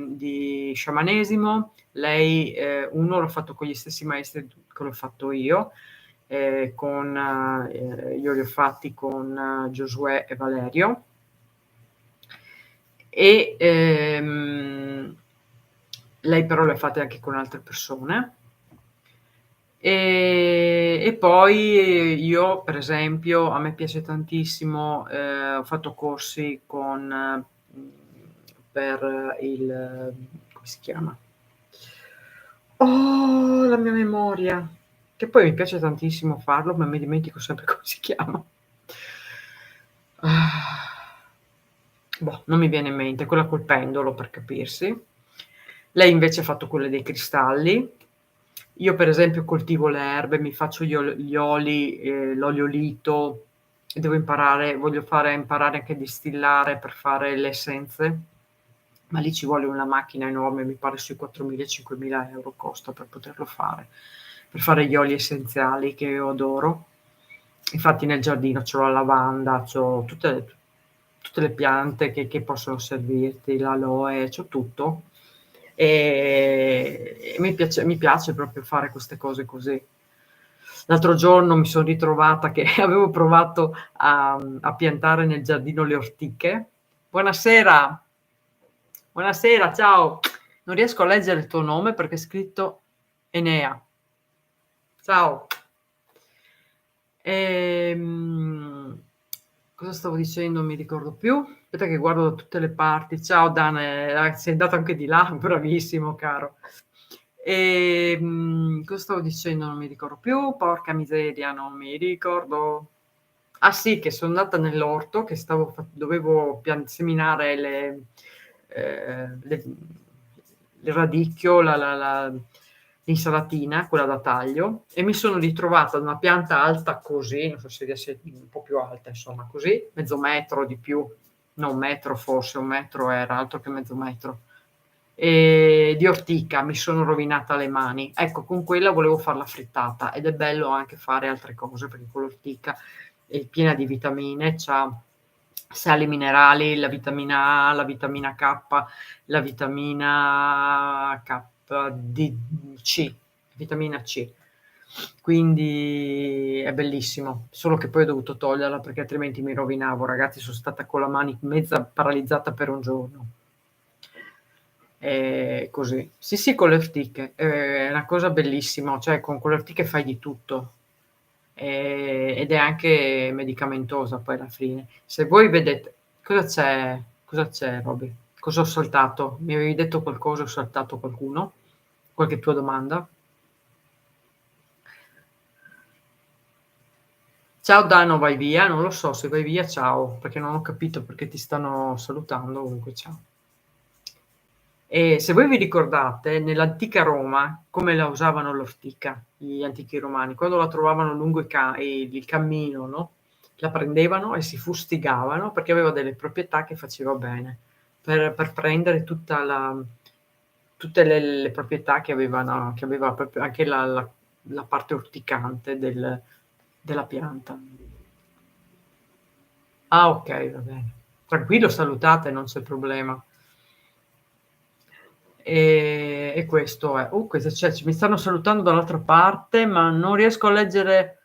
Speaker 1: di sciamanesimo. Lei uno l'ho fatto con gli stessi maestri che l'ho fatto io, io li ho fatti con Giosuè e Valerio. E, lei però le ha fatte anche con altre persone. E poi io, per esempio, a me piace tantissimo, ho fatto corsi per il, come si chiama? Oh, la mia memoria! Che poi mi piace tantissimo farlo, ma mi dimentico sempre come si chiama. Ah, boh, non mi viene in mente, quella col pendolo per capirsi. Lei invece ha fatto quelle dei cristalli. Io per esempio coltivo le erbe, mi faccio gli oli, l'oliolito, voglio imparare anche a distillare per fare le essenze, ma lì ci vuole una macchina enorme, mi pare sui 4.000, 5.000 € costa per poterlo fare, per fare gli oli essenziali che io adoro. Infatti nel giardino c'ho la lavanda, c'ho tutte le piante che possono servirti, l'aloe, c'ho tutto. E mi piace proprio fare queste cose così. L'altro giorno mi son ritrovata che avevo provato a piantare nel giardino le ortiche. Buonasera, buonasera, ciao. Non riesco a leggere il tuo nome perché è scritto Enea. Ciao. Ehm, cosa stavo dicendo? Non mi ricordo più. Aspetta che guardo da tutte le parti. Ciao Dan, sei andato anche di là, bravissimo caro. Cosa stavo dicendo? Non mi ricordo più. Porca miseria, non mi ricordo. Ah sì, che sono andata nell'orto che dovevo seminare il radicchio, l'insalatina, quella da taglio, e mi sono ritrovata una pianta alta così, non so se riesce un po' più alta, insomma, così, mezzo metro di più, no, un metro forse, un metro era, altro che mezzo metro. Di ortica, mi sono rovinata le mani. Ecco, con quella volevo far la frittata ed è bello anche fare altre cose perché con l'ortica è piena di vitamine, c'ha sali minerali, la vitamina A, la vitamina K, la vitamina C, vitamina C. Quindi è bellissimo, solo che poi ho dovuto toglierla perché altrimenti mi rovinavo. Ragazzi, sono stata con la mano mezza paralizzata per un giorno. Così. Sì, sì, con le ortiche, è una cosa bellissima, cioè con le ortiche fai di tutto. Ed è anche medicamentosa poi alla fine. Se voi vedete cosa c'è Roby? Cosa ho saltato? Mi avevi detto qualcosa, ho saltato qualcuno? Qualche tua domanda? Ciao Dano, vai via? Non lo so se vai via, ciao, perché non ho capito perché ti stanno salutando, comunque ciao. E se voi vi ricordate, nell'antica Roma, come la usavano l'ortica, gli antichi romani, quando la trovavano lungo il cammino, no? La prendevano e si fustigavano perché aveva delle proprietà che faceva bene, per prendere tutta la, tutte le proprietà che aveva proprio anche la parte urticante della pianta. Ah, okay, va bene. Tranquillo, salutate, non c'è problema. E questo è. Cosa c'è? Mi stanno salutando dall'altra parte, ma non riesco a leggere.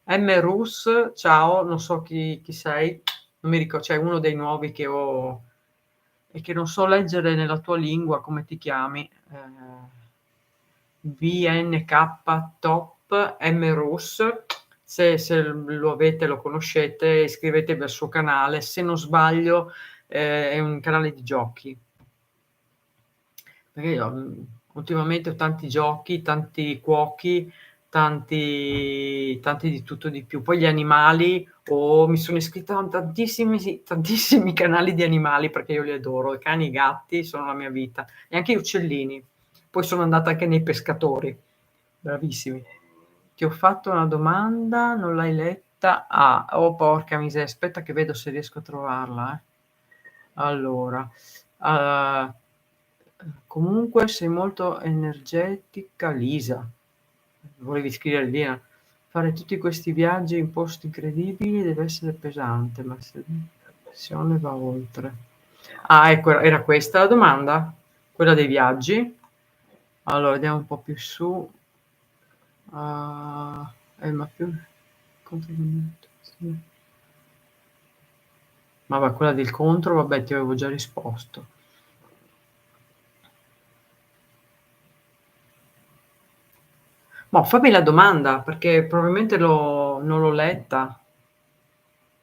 Speaker 1: M. Rus, ciao, non so chi sei, non mi c'è uno dei nuovi che ho e che non so leggere nella tua lingua come ti chiami. VNK Top M. Rus. Se lo avete, lo conoscete, iscrivetevi al suo canale. Se non sbaglio, è un canale di giochi. Perché io, ultimamente ho tanti giochi, tanti cuochi, tanti di tutto e di più. Poi gli animali, mi sono iscritta a tantissimi canali di animali perché io li adoro. I cani, i gatti sono la mia vita e anche gli uccellini. Poi sono andata anche nei pescatori, bravissimi. Ti ho fatto una domanda, non l'hai letta? Ah, oh porca miseria, aspetta che vedo se riesco a trovarla, eh. Allora, comunque sei molto energetica, Lisa. Volevi scrivere Lina. Fare tutti questi viaggi in posti incredibili deve essere pesante, ma se la passione va oltre. Ah, ecco, era questa la domanda? Quella dei viaggi? Allora, andiamo un po' più su. Ma più contributo, sì. Vabbè, quella del contro, vabbè, ti avevo già risposto. Boh, fammi la domanda, perché probabilmente non l'ho letta.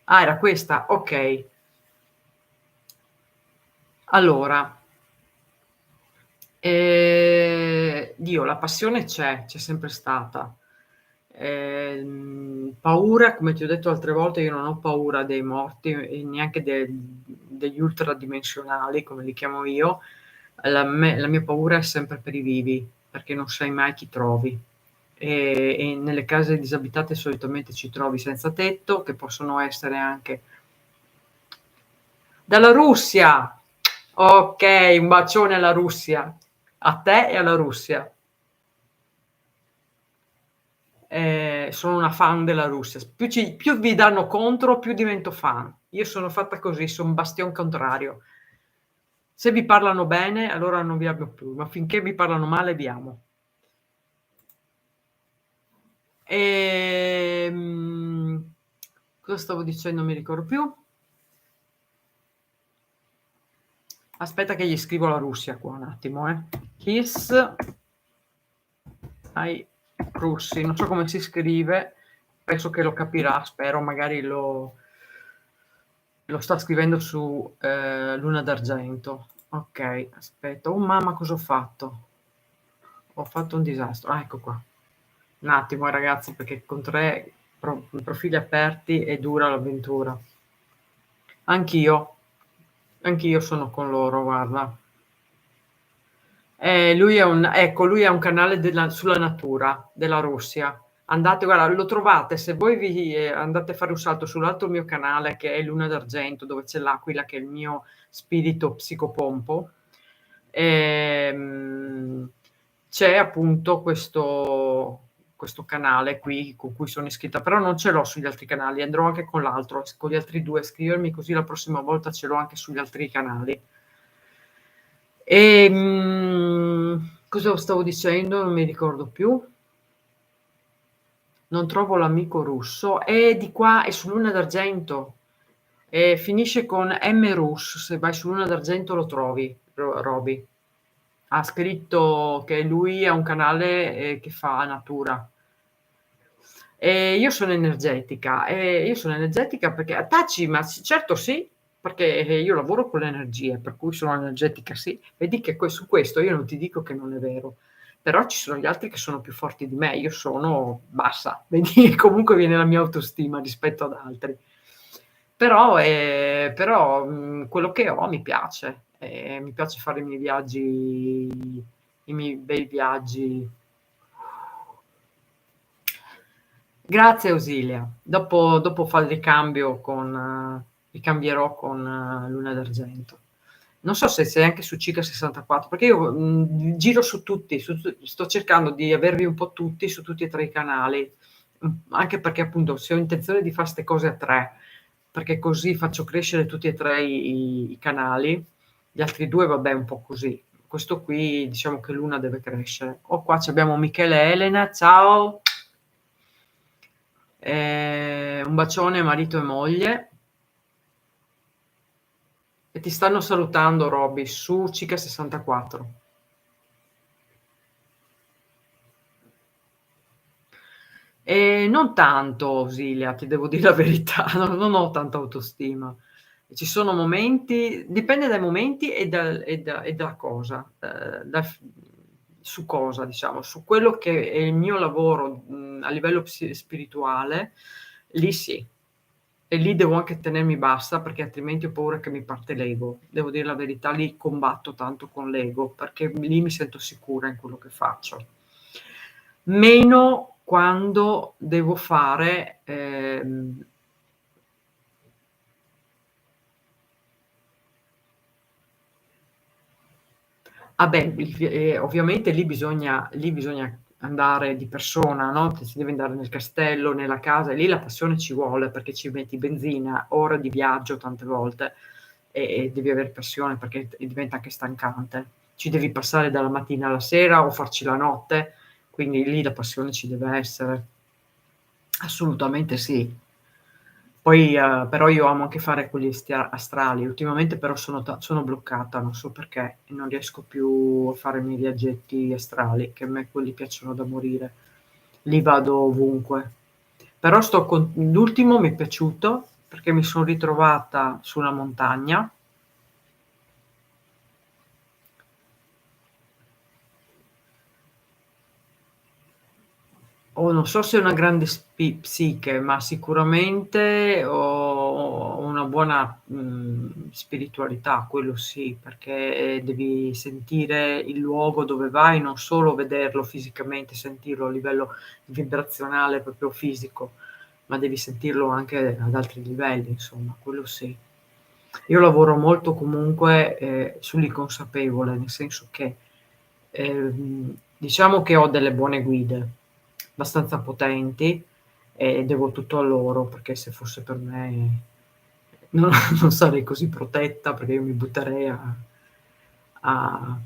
Speaker 1: Ah, era questa? Ok. Allora, Dio, la passione c'è sempre stata. Paura, come ti ho detto altre volte, io non ho paura dei morti e neanche degli ultradimensionali, come li chiamo io. La mia paura è sempre per i vivi, perché non sai mai chi trovi. E nelle case disabitate solitamente ci trovi senza tetto, che possono essere anche dalla Russia. Ok, un bacione alla Russia, a te e alla Russia. Sono una fan della Russia. Più vi danno contro, più divento fan. Io sono fatta così, sono un bastion contrario. Se vi parlano bene, allora non vi amo più, ma finché vi parlano male vi amo. Cosa stavo dicendo? Non mi ricordo più. Aspetta che gli scrivo la Russia qua un attimo, Kiss ai russi. Non so come si scrive, penso che lo capirà, spero, magari lo sta scrivendo su Luna d'Argento. Ok, aspetta. Oh mamma, cosa ho fatto? Ho fatto un disastro. Ah, ecco qua. Un attimo, ragazzi, perché con 3 profili aperti è dura l'avventura. Anch'io, anch'io sono con loro, guarda. Lui ha un canale sulla natura della Russia. Andate, guarda, lo trovate se voi vi andate a fare un salto sull'altro mio canale che è Luna d'Argento, dove c'è l'aquila che è il mio spirito psicopompo. C'è appunto questo canale qui con cui sono iscritta, però non ce l'ho sugli altri canali, andrò anche con l'altro, con gli altri 2 a iscrivermi, così la prossima volta ce l'ho anche sugli altri canali. Cosa stavo dicendo? Non mi ricordo più. Non trovo l'amico russo. È di qua, è su Luna d'Argento. Finisce con M. Rus. Se vai su Luna d'Argento lo trovi, Roby. Ha scritto che lui ha un canale che fa natura. Io sono energetica perché taci, ma certo sì, perché io lavoro con le energie, per cui sono energetica sì. Vedi che su questo io non ti dico che non è vero, però ci sono gli altri che sono più forti di me, io sono bassa, vedi, comunque viene la mia autostima rispetto ad altri. Però quello che ho mi piace fare i miei bei viaggi. Grazie Ausilia. Dopo ricambierò con Luna d'Argento. Non so se sei anche su Cica 64, perché io, giro su tutti, sto cercando di avervi un po' tutti su tutti e 3 i canali, anche perché appunto se ho intenzione di far 'ste cose a 3, perché così faccio crescere tutti e 3 i canali, gli altri 2 vabbè un po' così. Questo qui diciamo che l'una deve crescere. Oh, qua c'abbiamo Michele e Elena, ciao. Un bacione marito e moglie. E ti stanno salutando Roby su Cica 64. Non tanto Silia, ti devo dire la verità, non ho tanta autostima. Ci sono momenti, dipende dai momenti e dalla cosa, su cosa diciamo, su quello che è il mio lavoro, a livello spirituale, lì sì. E lì devo anche tenermi bassa, perché altrimenti ho paura che mi parte l'ego. Devo dire la verità, lì combatto tanto con l'ego, perché lì mi sento sicura in quello che faccio. Meno quando devo fare, ah beh, ovviamente lì bisogna andare di persona, no, si deve andare nel castello, nella casa, e lì la passione ci vuole, perché ci metti benzina, ore di viaggio tante volte, e devi aver passione perché diventa anche stancante. Ci devi passare dalla mattina alla sera o farci la notte, quindi lì la passione ci deve essere. Assolutamente sì. Poi, però io amo anche fare quelli astrali. Ultimamente però sono bloccata, non so perché, e non riesco più a fare i miei viaggetti astrali, che a me quelli piacciono da morire. Lì vado ovunque. Però l'ultimo mi è piaciuto perché mi son ritrovata su una montagna. O non so se è una grande psiche, ma sicuramente ho una buona, spiritualità, quello sì, perché, devi sentire il luogo dove vai, non solo vederlo fisicamente, sentirlo a livello vibrazionale proprio fisico, ma devi sentirlo anche ad altri livelli, insomma, quello sì. Io lavoro molto comunque, sull'inconsapevole, nel senso che, diciamo che ho delle buone guide, abbastanza potenti, e devo tutto a loro, perché se fosse per me non non sarei così protetta, perché io mi butterei a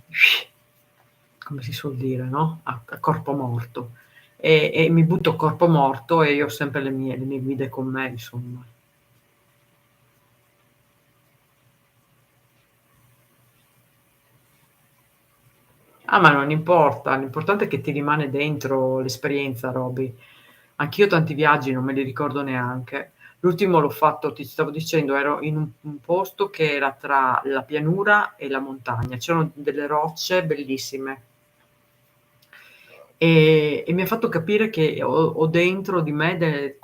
Speaker 1: come si suol dire, no, a corpo morto. E mi butto a corpo morto e io ho sempre le mie guide con me, insomma. Ah, ma non importa, l'importante è che ti rimane dentro l'esperienza, Roby. Anch'io tanti viaggi non me li ricordo neanche. L'ultimo l'ho fatto, ti stavo dicendo, ero in un posto che era tra la pianura e la montagna. C'erano delle rocce bellissime e mi ha fatto capire che ho dentro di me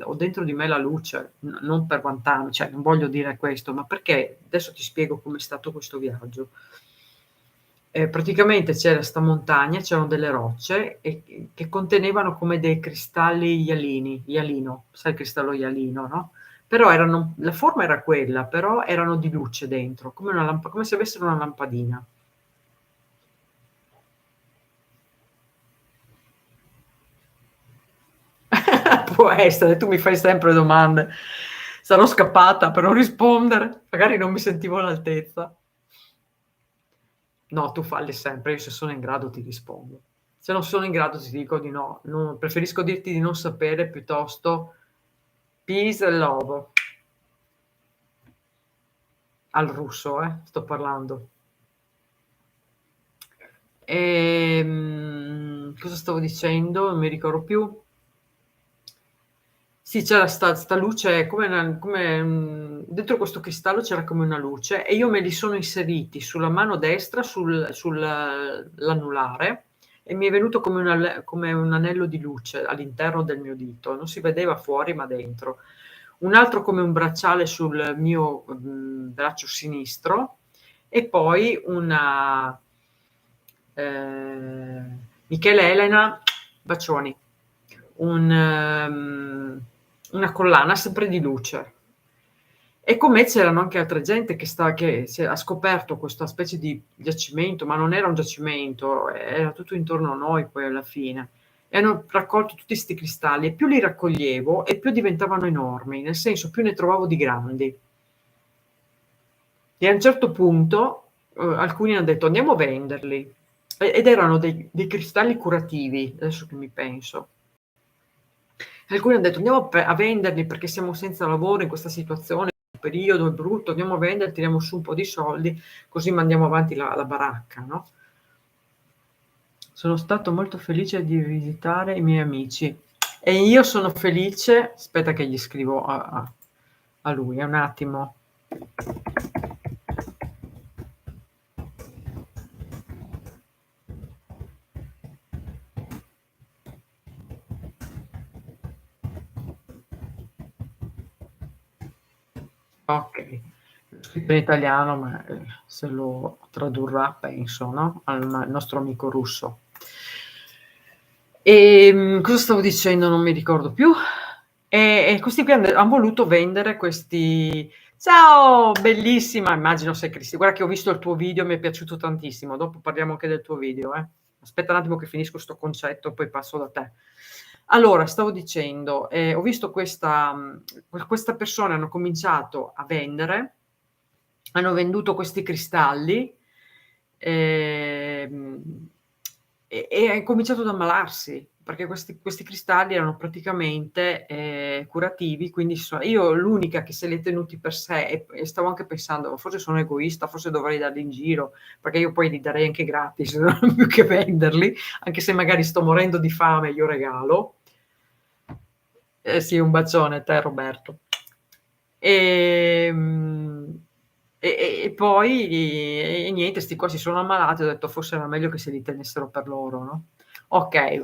Speaker 1: ho dentro di me la luce, non per vantarmi, cioè non voglio dire questo, ma perché adesso ti spiego com'è stato questo viaggio. Praticamente c'era 'sta montagna, c'erano delle rocce che contenevano come dei cristalli ialino, sai il cristallo ialino, no, però erano la forma era quella, però erano di luce dentro, come se avessero una lampadina. Può essere, tu mi fai sempre domande. Sarò scappata per non rispondere, magari non mi sentivo all'altezza. No, tu falli sempre, io se sono in grado ti rispondo. Se non sono in grado ti dico di no, preferisco dirti di non sapere piuttosto peace and love. Al russo, sto parlando. Cosa stavo dicendo? Non mi ricordo più. Sì, c'era sta luce dentro questo cristallo c'era come una luce e io me li sono inseriti sulla mano destra, l'anulare, e mi è venuto come un anello di luce all'interno del mio dito. Non si vedeva fuori, ma dentro. Un altro come un bracciale sul mio, braccio sinistro, e poi Michele e Elena, bacioni. Un una collana sempre di luce. E con me c'erano anche altra gente che ha scoperto questa specie di giacimento, ma non era un giacimento, era tutto intorno a noi poi alla fine. E hanno raccolto tutti 'sti cristalli e più li raccoglievo e più diventavano enormi, nel senso più ne trovavo di grandi. E a un certo punto, alcuni han detto: "Andiamo a venderli." Ed erano dei cristalli curativi, adesso che mi penso. Alcuni han detto: "Andiamo a venderli perché siamo senza lavoro in questa situazione, il periodo è brutto, andiamo a vendere, tiriamo su un po' di soldi, così mandiamo avanti la baracca", no? Sono stato molto felice di visitare i miei amici e io sono felice, aspetta che gli scrivo a lui, un attimo. Okay. L'ho scritto in italiano, ma, se lo tradurrà penso, no, al nostro amico russo. Cosa stavo dicendo? Non mi ricordo più. E questi qui han voluto vendere questi ciao, bellissima, immagino sei guarda che ho visto il tuo video, mi è piaciuto tantissimo, dopo parliamo anche del tuo video, eh. Aspetta un attimo che finisco 'sto concetto, poi passo da te. Allora, stavo dicendo, ho visto questa persona hanno cominciato a vendere, hanno venduto questi cristalli, ehm, e ha incominciato ad ammalarsi, perché questi cristalli erano praticamente, curativi, quindi io l'unica che se li è tenuti per sé e stavo anche pensando: "Ma forse sono egoista, forse dovrei darli in giro", perché io poi li darei anche gratis più che venderli, anche se magari sto morendo di fame, io regalo. Eh sì, un bacione a te Roberto. Ehm, e poi niente, 'sti qua si sono ammalati, ho detto: "Forse era meglio che se li tenessero per loro", no. Okay,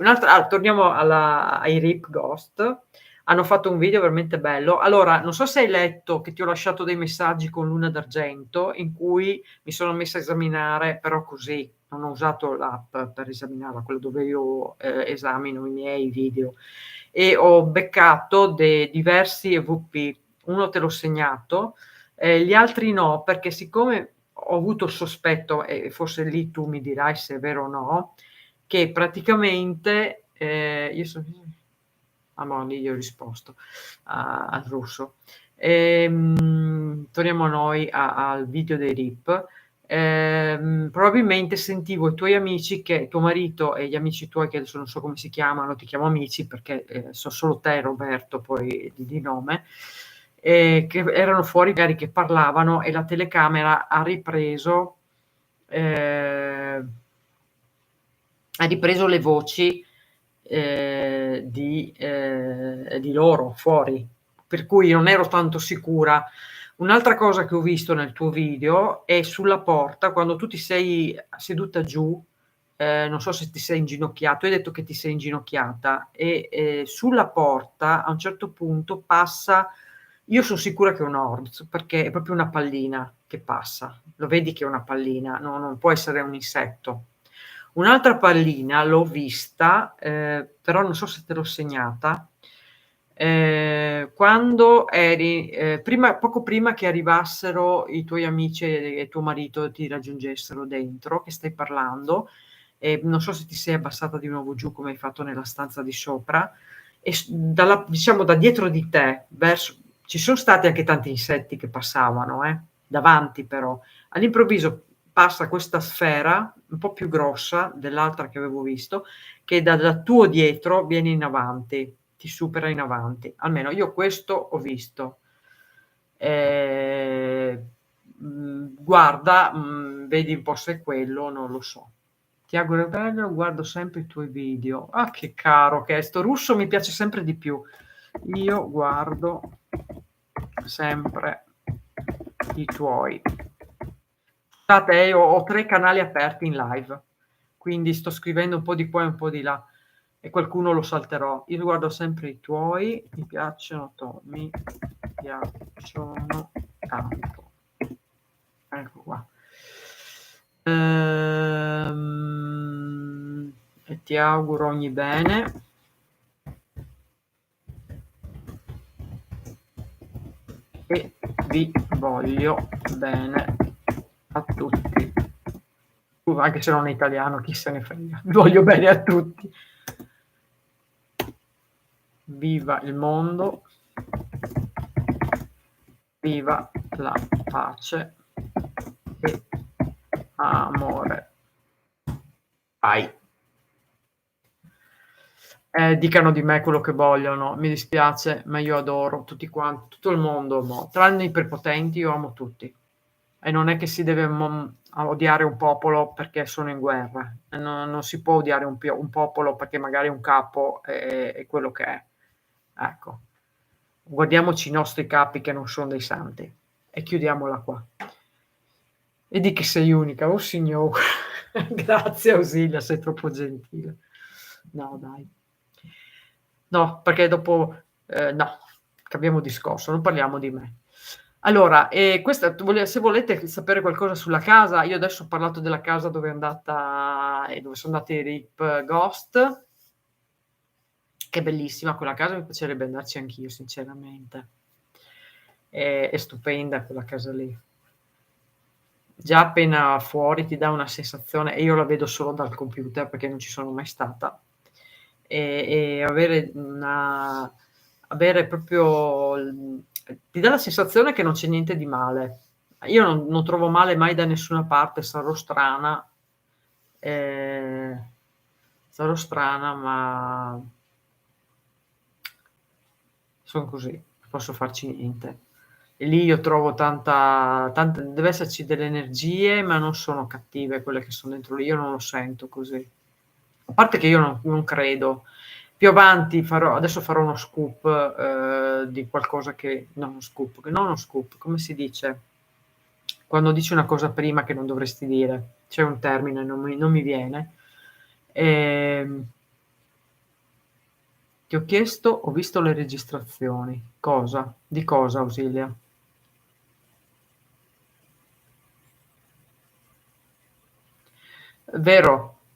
Speaker 1: torniamo ai Rip Ghost. Hanno fatto un video veramente bello. Allora, non so se hai letto che ti ho lasciato dei messaggi con Luna d'argento, in cui mi sono messa a esaminare, però così, non ho usato l'app per esaminarla, quella dove io, esamino i miei video, e ho beccato diversi EVP. Uno te l'ho segnato, gli altri no, perché siccome ho avuto il sospetto, e forse lì tu mi dirai se è vero o no, che praticamente, io so ah no, lì gli ho risposto al russo. Torniamo a noi al video dei RIP. Probabilmente sentivo i tuoi amici che tuo marito e gli amici tuoi, che adesso non so come si chiamano, ti chiamo amici perché, so solo te e Roberto poi di nome, che erano fuori magari che parlavano e la telecamera ehm ha ripreso le voci, di loro fuori, per cui non ero tanto sicura. Un'altra cosa che ho visto nel tuo video è sulla porta, quando tu ti sei seduta giù, non so se ti sei inginocchiato, hai detto che ti sei inginocchiata e, sulla porta a un certo punto passa, io son sicura che è un orzo, perché è proprio una pallina che passa. Lo vedi che è una pallina, non può essere un insetto. Un'altra pallina l'ho vista, però non so se te l'ho segnata, quando eri poco prima che arrivassero i tuoi amici e tuo marito ti raggiungessero dentro, che stai parlando, e non so se ti sei abbassata di nuovo giù come hai fatto nella stanza di sopra, e dalla diciamo da dietro di te verso ci son stati anche tanti insetti che passavano, davanti però. All'improvviso passa questa sfera, un po' più grossa dell'altra che avevo visto, che da tuo dietro viene in avanti, ti supera in avanti. Almeno io questo ho visto. Guarda, vedi un po' se è quello, non lo so. Ti auguro bello, guardo sempre i tuoi video. Ah, che caro che è, 'sto russo mi piace sempre di più. Io guardo sempre i tuoi. Scusate, ho 3 canali aperti in live, quindi sto scrivendo un po' di qua e un po' di là e qualcuno lo salterò. Io guardo sempre i tuoi, mi piacciono tanto. Ecco qua. E ti auguro ogni bene. E Vi voglio bene a tutti. Anche se non è italiano, chi se ne frega. Vi voglio bene a tutti. Viva il mondo. Viva la pace e amore. Vai. Dicano di me quello che vogliono, mi dispiace, ma io adoro tutti quanti, tutto il mondo, tranne i prepotenti, io amo tutti. E non è che si deve odiare un popolo perché sono in guerra, non si può odiare un popolo perché magari un capo è quello che è. Ecco, guardiamoci i nostri capi che non sono dei santi e chiudiamola qua. E di che sei unica, oh signore. Grazie Ausilia, sei troppo gentile. No, dai. No, perché dopo no, cambiamo discorso, non parliamo di me. Allora, questa se volete sapere qualcosa sulla casa, io adesso ho parlato della casa dove è andata e dove sono andati i Rip Ghost, che è bellissima quella casa, mi piacerebbe andarci anch'io sinceramente. È stupenda quella casa lì. Già appena fuori ti dà una sensazione, e io la vedo solo dal computer perché non ci sono mai stata, e avere proprio ti dà la sensazione che non c'è niente di male. Io non trovo male mai da nessuna parte, sarò strana, ma son così, non posso farci niente. E lì io trovo tanta deve esserci delle energie, ma non sono cattive quelle che son dentro lì, io non lo sento così. A parte che io non credo. Più avanti adesso farò uno scoop, di qualcosa che no, uno scoop, come si dice? Quando dici una cosa prima che non dovresti dire. C'è un termine, non mi viene. Ti ho chiesto, ho visto le registrazioni. Cosa? Di cosa, Ausilia?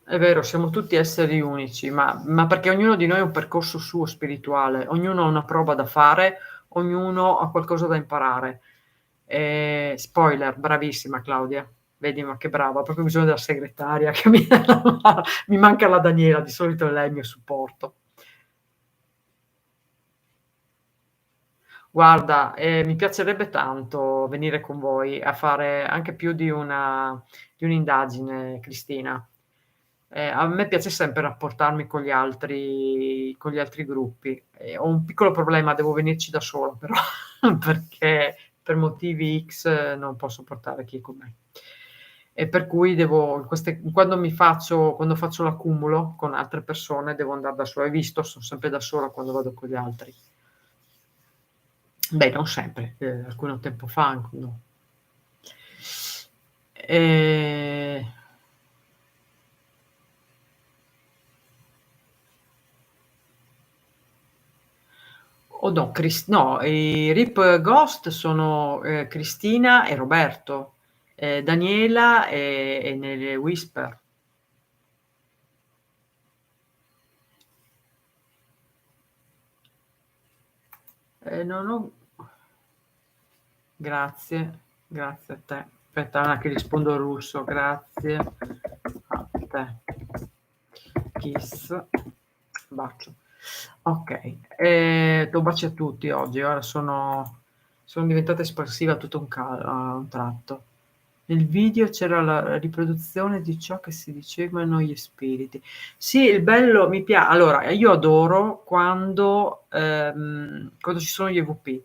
Speaker 1: È vero, siamo tutti esseri unici, ma perché ognuno di noi ha un percorso suo spirituale, ognuno ha una prova da fare, ognuno ha qualcosa da imparare. Spoiler, bravissima Claudia. Vedi, ma che brava, ho proprio bisogno della segretaria che mi manca la Daniela, di solito è lei il mio supporto. Guarda, mi piacerebbe tanto venire con voi a fare anche più di un'indagine, Cristina. A me piace sempre rapportarmi con gli altri gruppi. Ho un piccolo problema, devo venirci da sola però, perché per motivi X non posso portare chi è con me. E per cui quando faccio l'accumulo con altre persone devo andar da sola. Hai visto, son sempre da sola quando vado con gli altri. Beh, non sempre, alcune tempo fa anche no. Ehm O no, i Rip Ghost sono, Cristina e Roberto, Daniela e nelle Whisper. Non ho Grazie, grazie a te. Aspetta che rispondo russo. Grazie a te. Kiss. Bacio. Okay, do baci a tutti oggi. Ora sono diventata espressiva a a un tratto. Nel video c'era la riproduzione di ciò che si dicevano gli spiriti. Sì, il bello allora, io adoro quando ci sono gli EVP.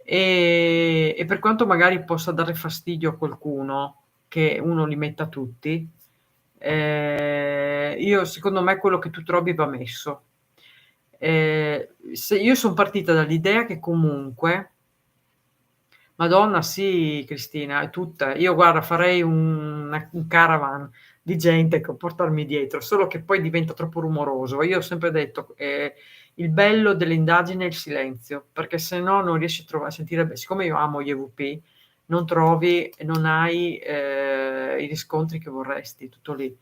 Speaker 1: E per quanto magari possa dare fastidio a qualcuno che uno li metta tutti, io secondo me quello che tu trovi va messo. Se io son partita dall'idea che comunque Madonna sì, Cristina, è tutta. Io guarda farei un caravan di gente che portarmi dietro, solo che poi diventa troppo rumoroso. Io ho sempre detto, il bello dell'indagine è il silenzio, perché se no non riesci a sentire siccome io amo gli EVP, non trovi e non hai, i riscontri che vorresti, tutto lì.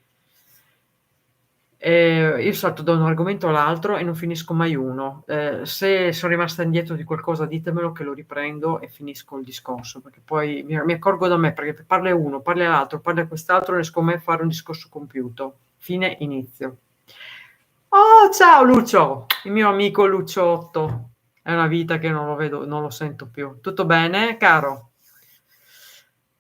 Speaker 1: Io salto da un argomento all'altro e non finisco mai uno. Se son rimasta indietro di qualcosa ditemelo che lo riprendo e finisco il discorso, perché poi mi accorgo da me, perché parla uno, parla l'altro, parla quest'altro, riesco mai a fare un discorso compiuto. Fine, inizio. Oh, ciao Lucio, il mio amico Luciotto. È una vita che non lo vedo, non lo sento più. Tutto bene, caro?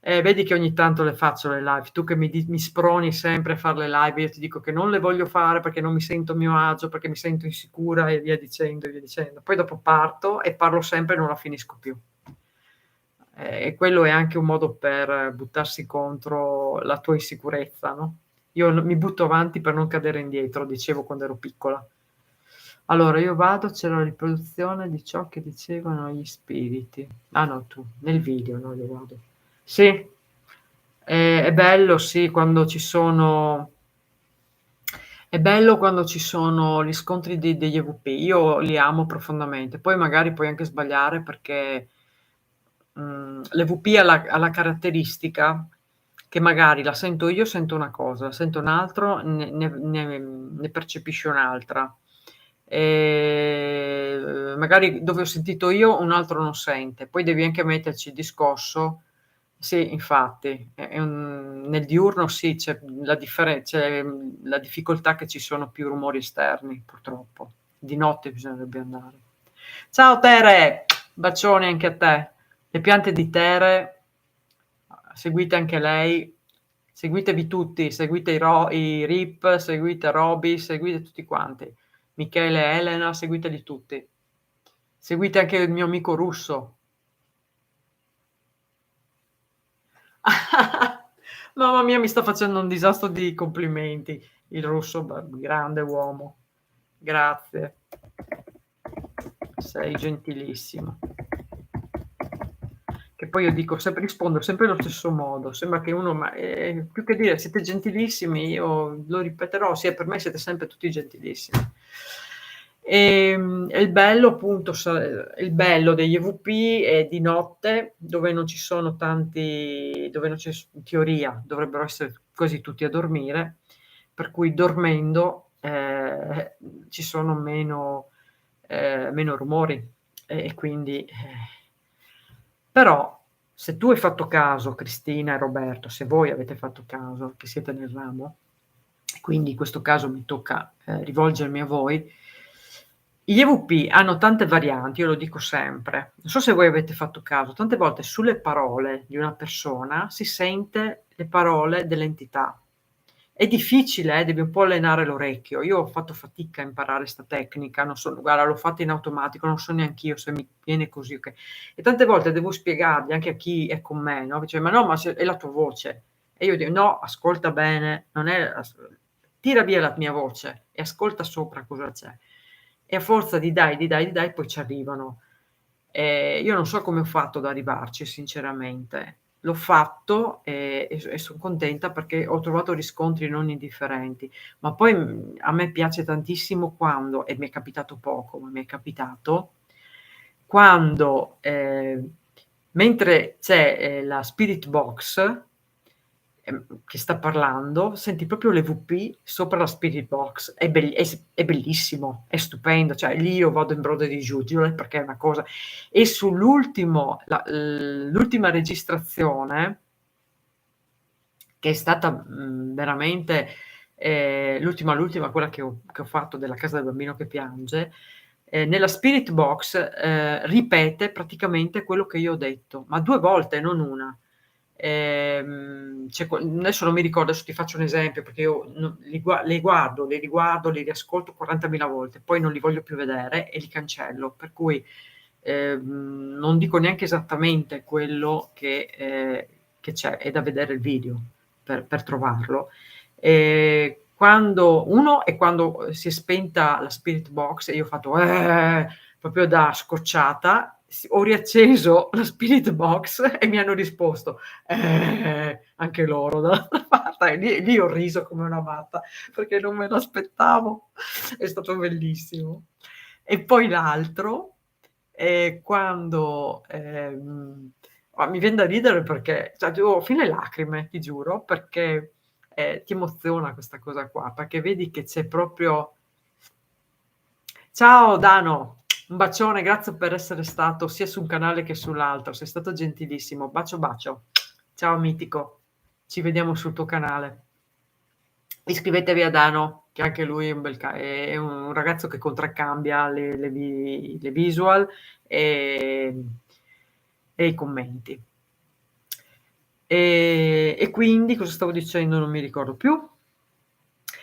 Speaker 1: Vedi che ogni tanto le faccio le live. Tu che mi sproni sempre a far le live, io ti dico che non le voglio fare perché non mi sento a mio agio, perché mi sento insicura e via dicendo, e via dicendo. Poi dopo parto e parlo sempre e non la finisco più. E quello è anche un modo per buttarsi contro la tua insicurezza, no? Io mi butto avanti per non cadere indietro, dicevo quando ero piccola. Allora, io vado, c'è la riproduzione di ciò che dicevano gli spiriti. Ah no, tu, nel video, no, io vado. Sì, è bello, sì, quando ci sono è bello quando ci sono gli scontri degli EVP. Io li amo profondamente. Poi magari puoi anche sbagliare perché l'EVP ha la caratteristica che magari la sento io, sento una cosa, la sento un altro, ne percepisce un'altra. Magari dove ho sentito io un altro non sente. Poi devi anche metterci il discorso. Sì, infatti, nel diurno sì, c'è la difficoltà che ci sono più rumori esterni, purtroppo. Di notte bisognerebbe andare. Ciao Tere, bacioni anche a te. Le piante di Tere, seguite anche lei, seguitevi tutti, seguite i Rip, seguite Roby, seguite tutti quanti. Michele e Elena, seguiteli tutti. Seguite anche il mio amico russo. Mamma mia, mi sta facendo un disastro di complimenti. Il russo, grande uomo. Grazie. Sei gentilissimo. Che poi io dico sempre, rispondo sempre allo stesso modo. Sembra che uno, ma più che dire siete gentilissimi, io lo ripeterò, sì, per me siete sempre tutti gentilissimi. E il bello appunto, il bello degli EVP è di notte, dove non ci sono tanti, dove non c'è, in teoria dovrebbero essere quasi tutti a dormire, per cui dormendo ci sono meno rumori e quindi però se tu hai fatto caso, Cristina e Roberto, se voi avete fatto caso, che siete nel ramo, quindi in questo caso mi tocca rivolgermi a voi, gli EVP hanno tante varianti, io lo dico sempre. Non so se voi avete fatto caso, tante volte sulle parole di una persona si sente le parole dell'entità. È difficile, devi un po' allenare l'orecchio. Io ho fatto fatica a imparare 'sta tecnica, non so, guarda, l'ho fatta in automatico, non so neanch'io se mi viene così, okay. E tante volte devo spiegargli anche a chi è con me, no, dice: "Ma no, ma se è la tua voce". E io dico: "No, ascolta bene, non è tira via la mia voce e ascolta sopra cosa c'è". E a forza di dai, di dai, di dai, poi ci arrivano. Io non so come ho fatto ad arrivarci sinceramente. L'ho fatto, e son contenta perché ho trovato riscontri non indifferenti. Ma poi, a me piace tantissimo quando, e mi è capitato poco, ma mi è capitato, quando, mentre c'è, la spirit box, che sta parlando, senti proprio le VP sopra la spirit box. È bellissimo, è stupendo, cioè lì io vado in brode di giuggiole perché è una cosa. E l'ultima registrazione, che è stata, veramente, l'ultima, quella che ho fatto della casa del bambino che piange, nella spirit box, ripete praticamente quello che io ho detto, ma 2 volte, non 1. C'è adesso non mi ricordo, adesso ti faccio un esempio perché io li guardo, li riguardo, li riascolto 40.000 volte, poi non li voglio più vedere e li cancello, per cui, non dico neanche esattamente quello che c'è, è da vedere il video per trovarlo. Quando si è spenta la spirit box e io ho fatto proprio da scocciata, ho riacceso la spirit box e mi hanno risposto anche loro dall'altra parte, e lì ho riso come una matta perché non me l'aspettavo. È stato bellissimo. E poi l'altro è quando, mi vien da ridere perché, cioè, ho fin le lacrime, ti giuro, perché, ti emoziona questa cosa qua, perché vedi che c'è proprio ciao Dano, un bacione, grazie per essere stato sia su un canale che sull'altro, sei stato gentilissimo. Bacio, bacio. Ciao mitico, ci vediamo sul tuo canale. Iscrivetevi a Dano, che anche lui è un bel è un ragazzo che contraccambia le visual e i commenti. E quindi cosa stavo dicendo? Non mi ricordo più.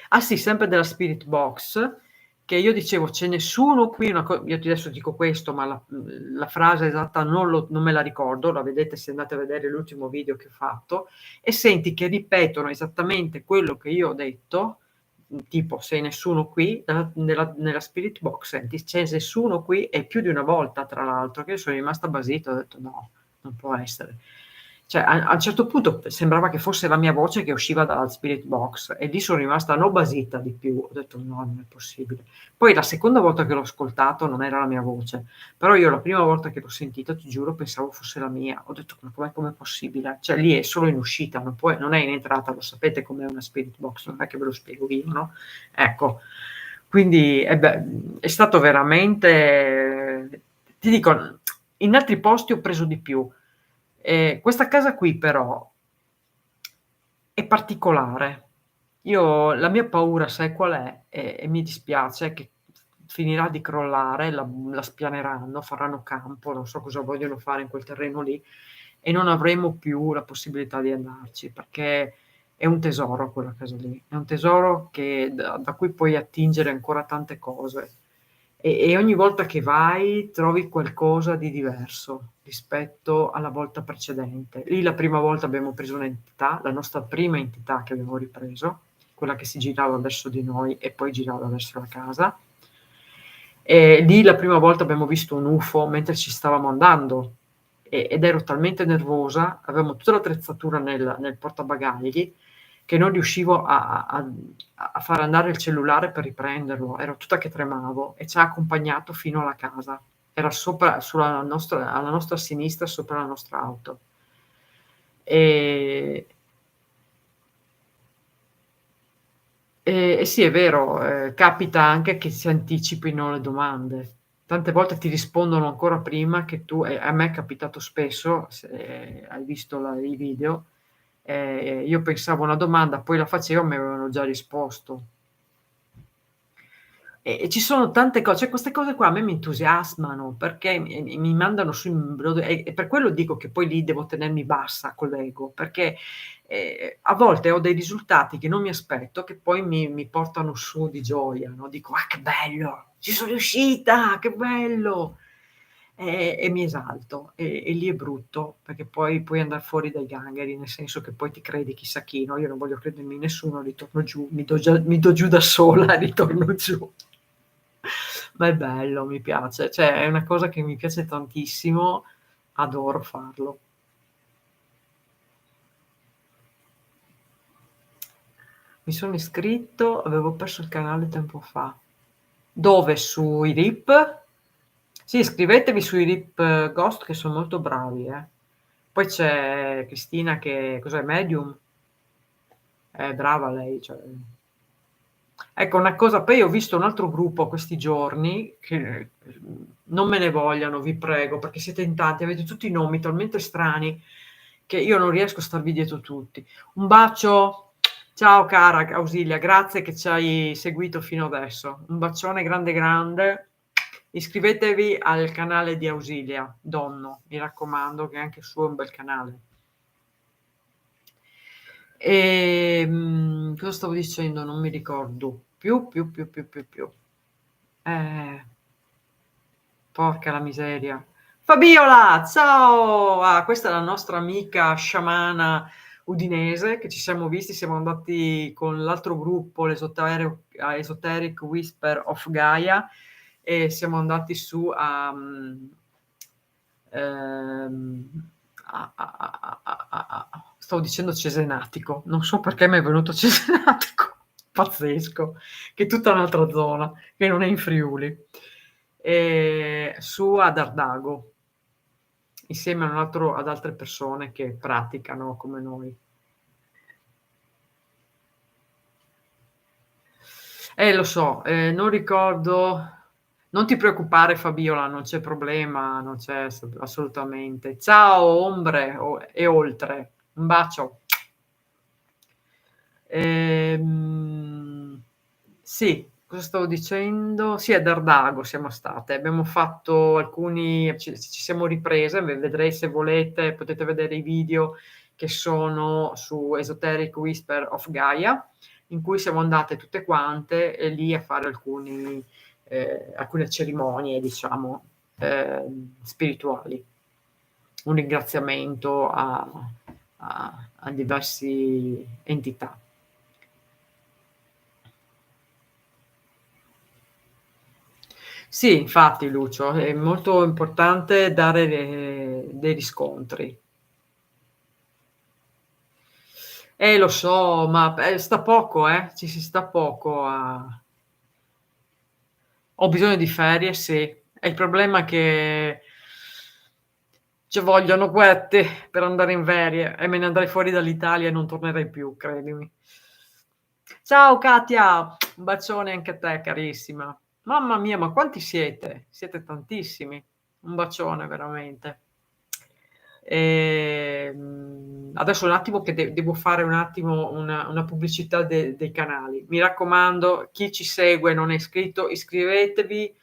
Speaker 1: Ah sì, sempre della Spirit Box, che io dicevo c'è nessuno qui, io adesso dico questo, ma la frase esatta non me la ricordo, la vedete se andate a vedere l'ultimo video che ho fatto, e senti che ripetono esattamente quello che io ho detto, tipo sei nessuno qui, nella Spirit Box, senti c'è nessuno qui, e più di una volta tra l'altro, che io sono rimasta basita, ho detto no, non può essere. Cioè, a un certo punto sembrava che fosse la mia voce che usciva dalla Spirit Box e lì sono rimasta non basita di più, ho detto no, non è possibile. Poi la seconda volta che l'ho ascoltato non era la mia voce, però io la prima volta che l'ho sentito, ti giuro, pensavo fosse la mia. Ho detto ma com'è possibile? Cioè lì è solo in uscita, non è in entrata, lo sapete com'è una Spirit Box, non è che ve lo spiego io, no? Ecco, quindi è stato veramente, ti dico, in altri posti ho preso di più. Questa casa qui però è particolare. Io la mia paura sai qual è? E mi dispiace che finirà di crollare, la spianeranno, faranno campo, non so cosa vogliono fare in quel terreno lì e non avremo più la possibilità di andarci, perché è un tesoro quella casa lì, è un tesoro che da cui puoi attingere ancora tante cose. E ogni volta che vai trovi qualcosa di diverso rispetto alla volta precedente. Lì la prima volta abbiamo preso un'entità, la nostra prima entità che abbiamo ripreso, quella che si girava verso di noi e poi girava verso la casa. E lì la prima volta abbiamo visto un UFO mentre ci stavamo andando ed ero talmente nervosa, avevamo tutta l'attrezzatura nel portabagagli che non riuscivo a far andare il cellulare per riprenderlo, ero tutta che tremavo e ci ha accompagnato fino alla casa. Era sopra, alla nostra sinistra, sopra la nostra auto. E, sì, è vero, capita anche che si anticipino le domande. Tante volte ti rispondono ancora prima che tu, a me è capitato spesso, se hai visto i video, io pensavo una domanda, poi la facevo, mi avevano già risposto. E ci sono tante cioè queste cose qua a me mi entusiasmano perché mi mandano su in brodo e per quello dico che poi lì devo tenermi bassa con l'ego, perché, a volte ho dei risultati che non mi aspetto, che poi mi portano su di gioia, no, dico: "Ah, che bello! Ci sono riuscita, che bello!" E mi esalto e lì è brutto, perché poi puoi andar fuori dai gangheri, nel senso che poi ti credi chissà chi, no, io non voglio credermi in nessuno, ritorno giù, mi do giù da sola e ritorno giù. Ma è bello, mi piace, cioè è una cosa che mi piace tantissimo, adoro farlo. Mi sono iscritto, avevo perso il canale tempo fa. Dove? Sui RIP? Sì, iscrivetevi sui RIP Ghost che son molto bravi, eh. Poi c'è Cristina che cos'è, medium? È brava lei, cioè ecco una cosa, poi ho visto un altro gruppo questi giorni che non me ne vogliano, vi prego, perché siete in tanti, avete tutti i nomi talmente strani che io non riesco a starvi dietro tutti. Un bacio, ciao cara Ausilia, grazie che ci hai seguito fino adesso. Un bacione grande grande. Iscrivetevi al canale di Ausilia Donno, mi raccomando, che anche il suo è un bel canale. Cosa stavo dicendo? Non mi ricordo più. Eh, porca la miseria. Fabiola, ciao! Ah, questa è la nostra amica sciamana udinese che ci siamo visti, siamo andati con l'altro gruppo, l'Esoteric Whisper of Gaia, e siamo andati su ehm, stavo dicendo Cesenatico, non so perché mi è venuto Cesenatico, pazzesco, che è tutta un'altra zona, che non è in Friuli, su ad Ardago, insieme ad altre persone che praticano come noi. Lo so, non ricordo. Non ti preoccupare Fabiola, non c'è problema, non c'è assolutamente. Ciao ombre e oltre. Un bacio. Ehm, sì, cosa stavo dicendo? Sì, a Dardago siamo state. Abbiamo fatto ci siamo riprese, vedrei se volete, potete vedere i video che sono su Esoteric Whisper of Gaia, in cui siamo andate tutte quante lì a fare alcune cerimonie, diciamo, spirituali. Un ringraziamento a diverse entità. Sì, infatti Lucio, è molto importante dare dei riscontri. Lo so, ma sta poco, ci si sta poco a... Ho bisogno di ferie, sì. E il problema è che ci vogliono quette per andare in ferie e me ne andrei fuori dall'Italia e non tornerei più, credimi. Ciao Katia, un bacione anche a te, carissima. Mamma mia, ma quanti siete? Siete tantissimi. Un bacione veramente. Adesso un attimo che devo fare un attimo una pubblicità dei canali. Mi raccomando, chi ci segue e non è iscritto, iscrivetevi,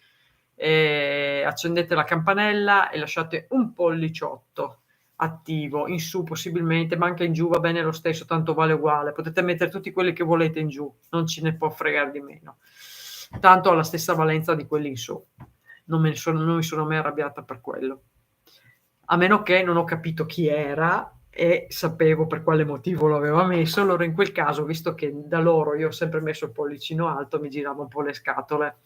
Speaker 1: accendete la campanella e lasciate un polliciotto attivo in su possibilmente, ma anche in giù va bene lo stesso, tanto vale uguale. Potete mettere tutti quelli che volete in giù, non ce ne può fregare di meno. Tanto ha la stessa valenza di quelli in su. Non mi sono mai arrabbiata per quello. A meno che non ho capito chi era e sapevo per quale motivo lo aveva messo, allora in quel caso, visto che da loro io ho sempre messo il pollicino alto, mi girava un po' le scatole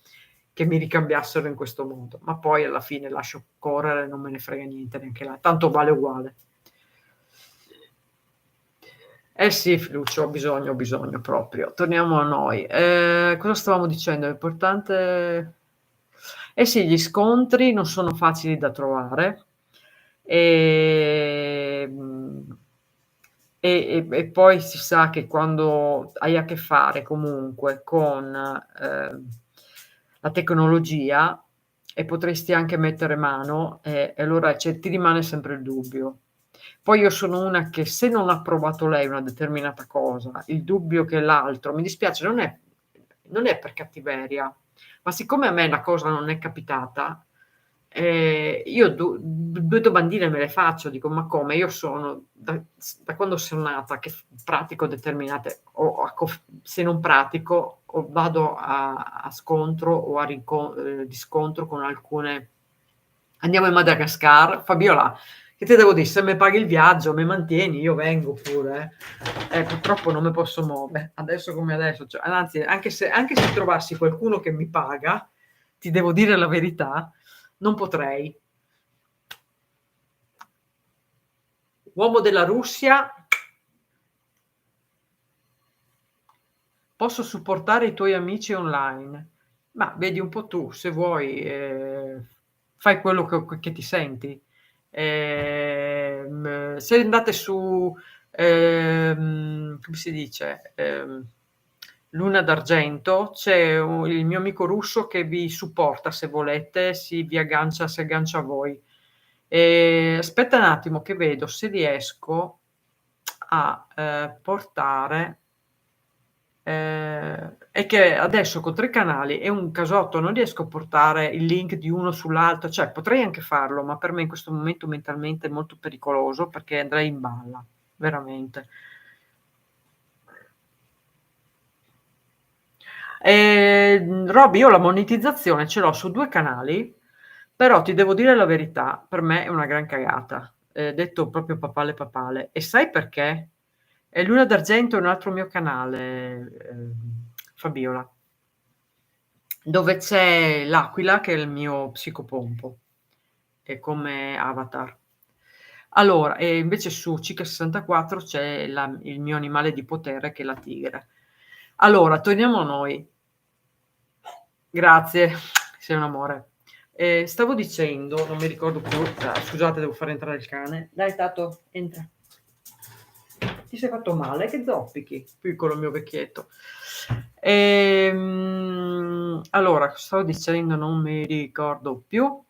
Speaker 1: che mi ricambiassero in questo modo, ma poi alla fine lascio correre, non me ne frega niente neanche là, tanto vale uguale. Eh sì, Lucio, ho bisogno proprio. Torniamo a noi. Cosa stavamo dicendo? È importante... Eh sì, gli scontri non sono facili da trovare. Ehm, e poi si sa che quando hai a che fare comunque con la tecnologia e potresti anche mettere mano, e allora ti rimane sempre il dubbio. Poi io sono una che se non ha provato lei una determinata cosa, il dubbio che l'altro, mi dispiace, non è per cattiveria, ma siccome a me la cosa non è capitata, io due domandine me le faccio, dico ma come? Io sono da quando sono nata che pratico determinate, se non pratico vado a scontro o di scontro con alcune. Andiamo in Madagascar, Fabiola, che te devo dire, se mi paghi il viaggio, mi mantieni, io vengo pure. Purtroppo non mi posso muovere, adesso come adesso, cioè, anzi, anche se trovassi qualcuno che mi paga, ti devo dire la verità, non potrei. Uomo della Russia, posso supportare i tuoi amici online, ma vedi un po' tu, se vuoi, fai quello che ti senti. Se andate su, come si dice, Luna d'Argento, c'è il mio amico russo che vi supporta se volete, si aggancia a voi. Aspetta un attimo che vedo se riesco a portare. È che adesso con 3 canali è un casotto, non riesco a portare il link di uno sull'altro, cioè potrei anche farlo, ma per me in questo momento mentalmente è molto pericoloso perché andrei in balla, veramente. Roby, io la monetizzazione ce l'ho su 2 canali, però ti devo dire la verità, per me è una gran cagata, detto proprio papale papale. E sai perché? Luna d'Argento è un altro mio canale, Fabiola, dove c'è l'Aquila che è il mio psicopompo, è come avatar. Allora, e invece su Cica64 c'è il mio animale di potere che è la tigre. Allora, torniamo a noi. Grazie, sei un amore. Stavo dicendo, non mi ricordo più, scusate, devo far entrare il cane. Dai, Tato, entra. Ti sei fatto male? Che zoppichi, piccolo mio vecchietto. Allora, stavo dicendo, non mi ricordo più.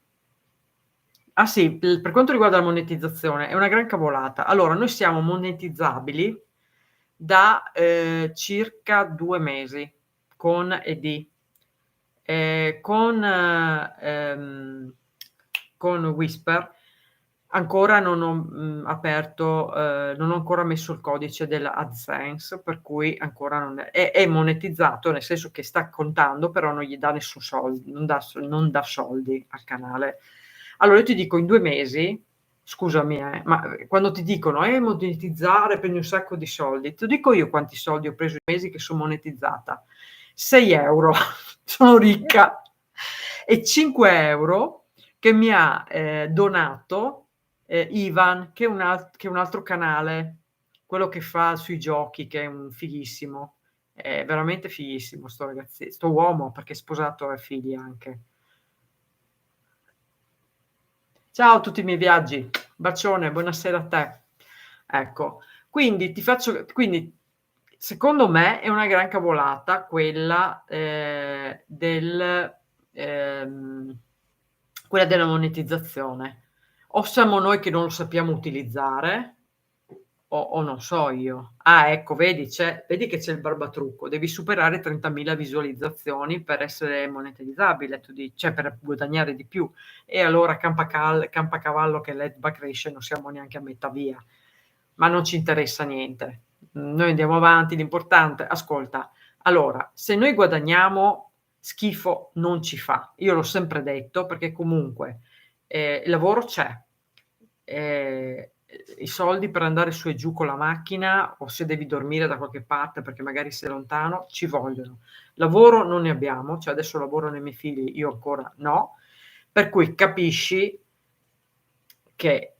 Speaker 1: Ah sì, per quanto riguarda la monetizzazione è una gran cavolata. Allora, noi siamo monetizzabili da, circa 2 mesi con ED. Con Whisper ancora non ho, aperto non ho ancora messo il codice della AdSense, per cui ancora non è monetizzato, nel senso che sta contando, però non gli dà nessun non dà soldi al canale. Allora io ti dico in 2 mesi, scusami ma quando ti dicono: monetizzare prendi un sacco di soldi", te lo dico io quanti soldi ho preso in mesi che son monetizzata: 6 €, sono ricca, e 5 € che mi ha, donato, Ivan, che è un altro canale, quello che fa sui giochi, che è un fighissimo. È veramente fighissimo 'sto uomo, perché è sposato e ha figli anche. Ciao a tutti i miei viaggi. Bacione, buonasera a te. Ecco, quindi secondo me è una gran cavolata quella, ehm, quella della monetizzazione. O siamo noi che non lo sappiamo utilizzare, o non so io. Ah, ecco, vedi che c'è il barbatrucco, devi superare 30.000 visualizzazioni per essere monetizzabile, cioè per guadagnare di più. E allora campa cavallo che l'Edba cresce, non siamo neanche a metà via, ma non ci interessa niente. Noi andiamo avanti, l'importante ascolta, allora, se noi guadagniamo, schifo non ci fa. Io l'ho sempre detto, perché comunque, il lavoro c'è, i soldi per andare su e giù con la macchina, o se devi dormire da qualche parte perché magari sei lontano, ci vogliono. Lavoro non ne abbiamo, cioè adesso lavorano i miei figli, io ancora no, per cui capisci che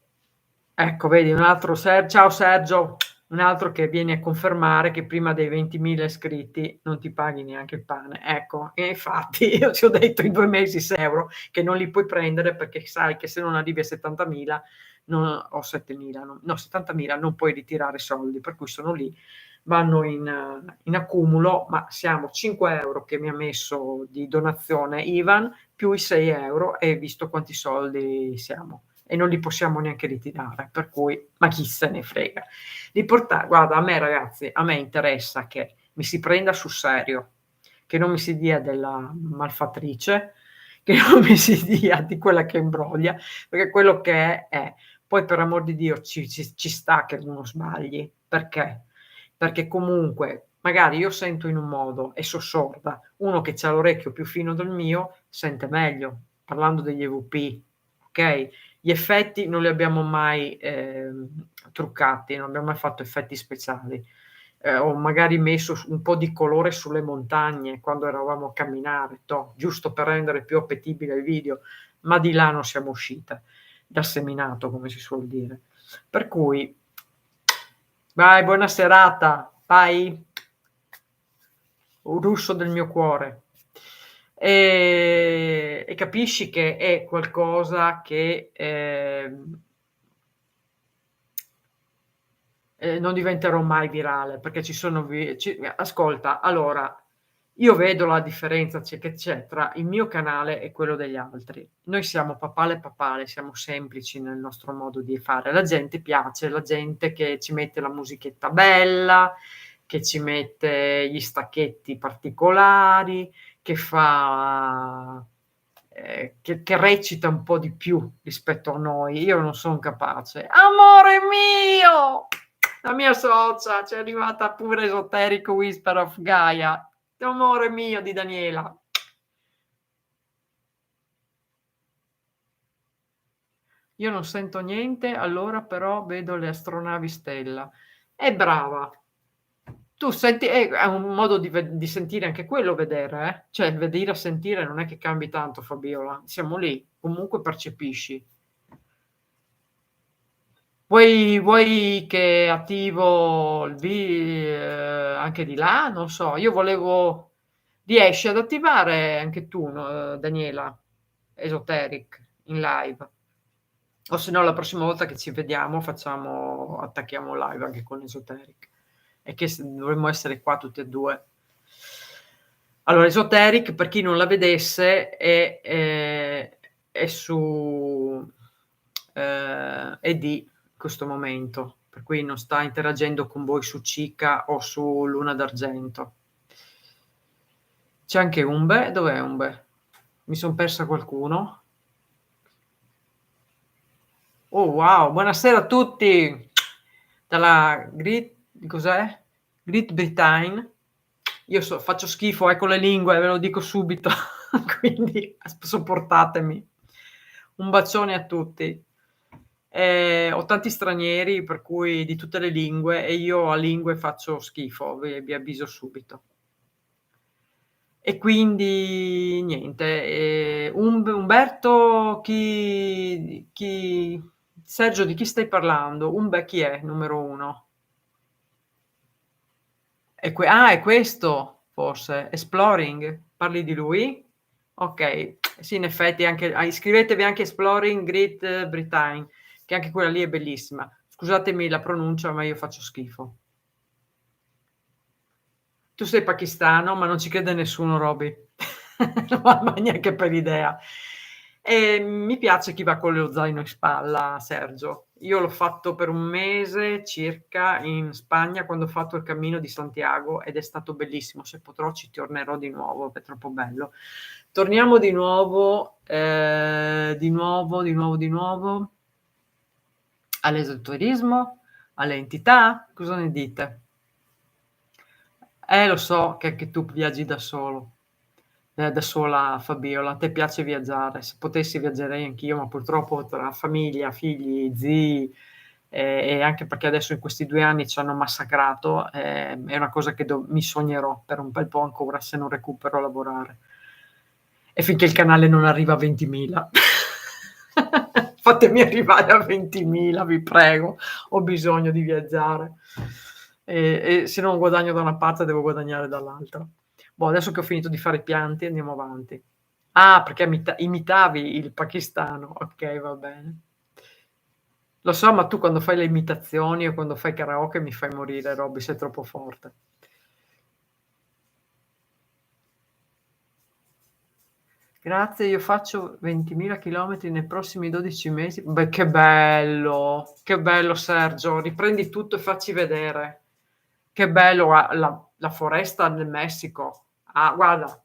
Speaker 1: ecco vedi un altro ciao Sergio, un altro che viene a confermare che prima dei 20.000 iscritti non ti paghi neanche il pane. Ecco, e infatti io ti ho detto in 2 mesi 6 € che non li puoi prendere perché sai che se non arrivi a 70.000 o 7.000, no 70.000 non puoi ritirare soldi, per cui sono lì, vanno in accumulo, ma siamo 5 € che mi ha messo di donazione Ivan, più i 6 € e hai visto quanti soldi siamo e non li possiamo neanche ritirare, per cui ma chi se ne frega. Guarda, a me ragazzi, a me interessa che mi si prenda sul serio, che non mi si dia della malfattrice, che non mi si dia di quella che imbroglia, perché quello che è. Poi per amor di Dio ci sta che uno sbagli, perché? Perché comunque magari io sento in un modo e so sorda, uno che c'ha l'orecchio più fino del mio sente meglio, parlando degli EVP, okay? Gli effetti non li abbiamo mai, truccati, non abbiamo mai fatto effetti speciali. Ho magari messo un po' di colore sulle montagne quando eravamo a camminare, giusto per rendere più appetibile il video, ma di là non siamo uscite, dal seminato come si suol dire. Per cui vai, buona serata, vai, russo del mio cuore. E capisci che è qualcosa che, non diventerò mai virale, perché ci sono ascolta, allora, io vedo la differenza che c'è tra il mio canale e quello degli altri. Noi siamo papale e papale, siamo semplici nel nostro modo di fare. La gente piace, la gente che ci mette la musichetta bella, che ci mette gli stacchetti particolari, che fa che recita un po' di più rispetto a noi. Io non son capace. Amore mio! La mia socia, c'è arrivata pure Esoterico Whisper of Gaia. Amore mio di Daniela. Io non sento niente, allora però vedo le astronavi stella. È brava. Tu senti è un modo di sentire anche quello vedere, cioè vedere a sentire non è che cambi tanto Fabiola, siamo lì, comunque percepisci. Vuoi che attivo anche di là? Non so, io volevo riesci ad attivare anche tu, no, Daniela, Esoteric in live? O se no la prossima volta che ci vediamo attacchiamo live anche con Esoteric. E che dovremmo essere qua tutti e due. Allora, Esoteric, per chi non la vedesse, è su è di questo momento, per cui non sta interagendo con voi su Cica o su Luna d'Argento. C'è anche Umbe, dov'è Umbe? Mi son persa qualcuno? Oh wow, buonasera a tutti dalla cos'è? Great Britain. Io faccio schifo, con le lingue, ve lo dico subito, quindi sopportatemi. Un bacione a tutti. Ho tanti stranieri, per cui di tutte le lingue, e io a lingue faccio schifo, vi avviso subito. E quindi niente, Umberto, Sergio, di chi stai parlando? Chi è numero uno? È questo forse, Exploring? Parli di lui? Ok, sì, in effetti anche, iscrivetevi anche a Exploring Great Britain, che anche quella lì è bellissima. Scusatemi la pronuncia, ma io faccio schifo. Tu sei pakistano, ma non ci crede nessuno, Roby. Ma neanche per idea. E mi piace chi va con lo zaino in spalla, Sergio. Io l'ho fatto per un mese circa in Spagna quando ho fatto il Cammino di Santiago ed è stato bellissimo. Se potrò ci tornerò di nuovo, è troppo bello. Torniamo di nuovo, di nuovo all'esoterismo, alle entità. Cosa ne dite? Lo so che anche tu viaggi da solo, da sola, Fabiola. A te piace viaggiare. Se potessi viaggerei anch'io, ma purtroppo tra famiglia, figli, zii, e anche perché adesso in questi 2 anni ci hanno massacrato, è una cosa che mi sognerò per un bel po' ancora se non recupero a lavorare. E finché il canale non arriva a 20.000. Fatemi arrivare a 20.000, vi prego, ho bisogno di viaggiare. E se non guadagno da una parte devo guadagnare dall'altra. Boh, adesso che ho finito di fare i pianti andiamo avanti. Ah, perché imitavi il pakistano. Ok, va bene. Lo so, ma tu quando fai le imitazioni o quando fai karaoke mi fai morire, Robby, sei troppo forte. Grazie, io faccio 20.000 chilometri nei prossimi 12 mesi. Beh, che bello Sergio, riprendi tutto e facci vedere. Che bello la foresta del Messico. Ah, guarda,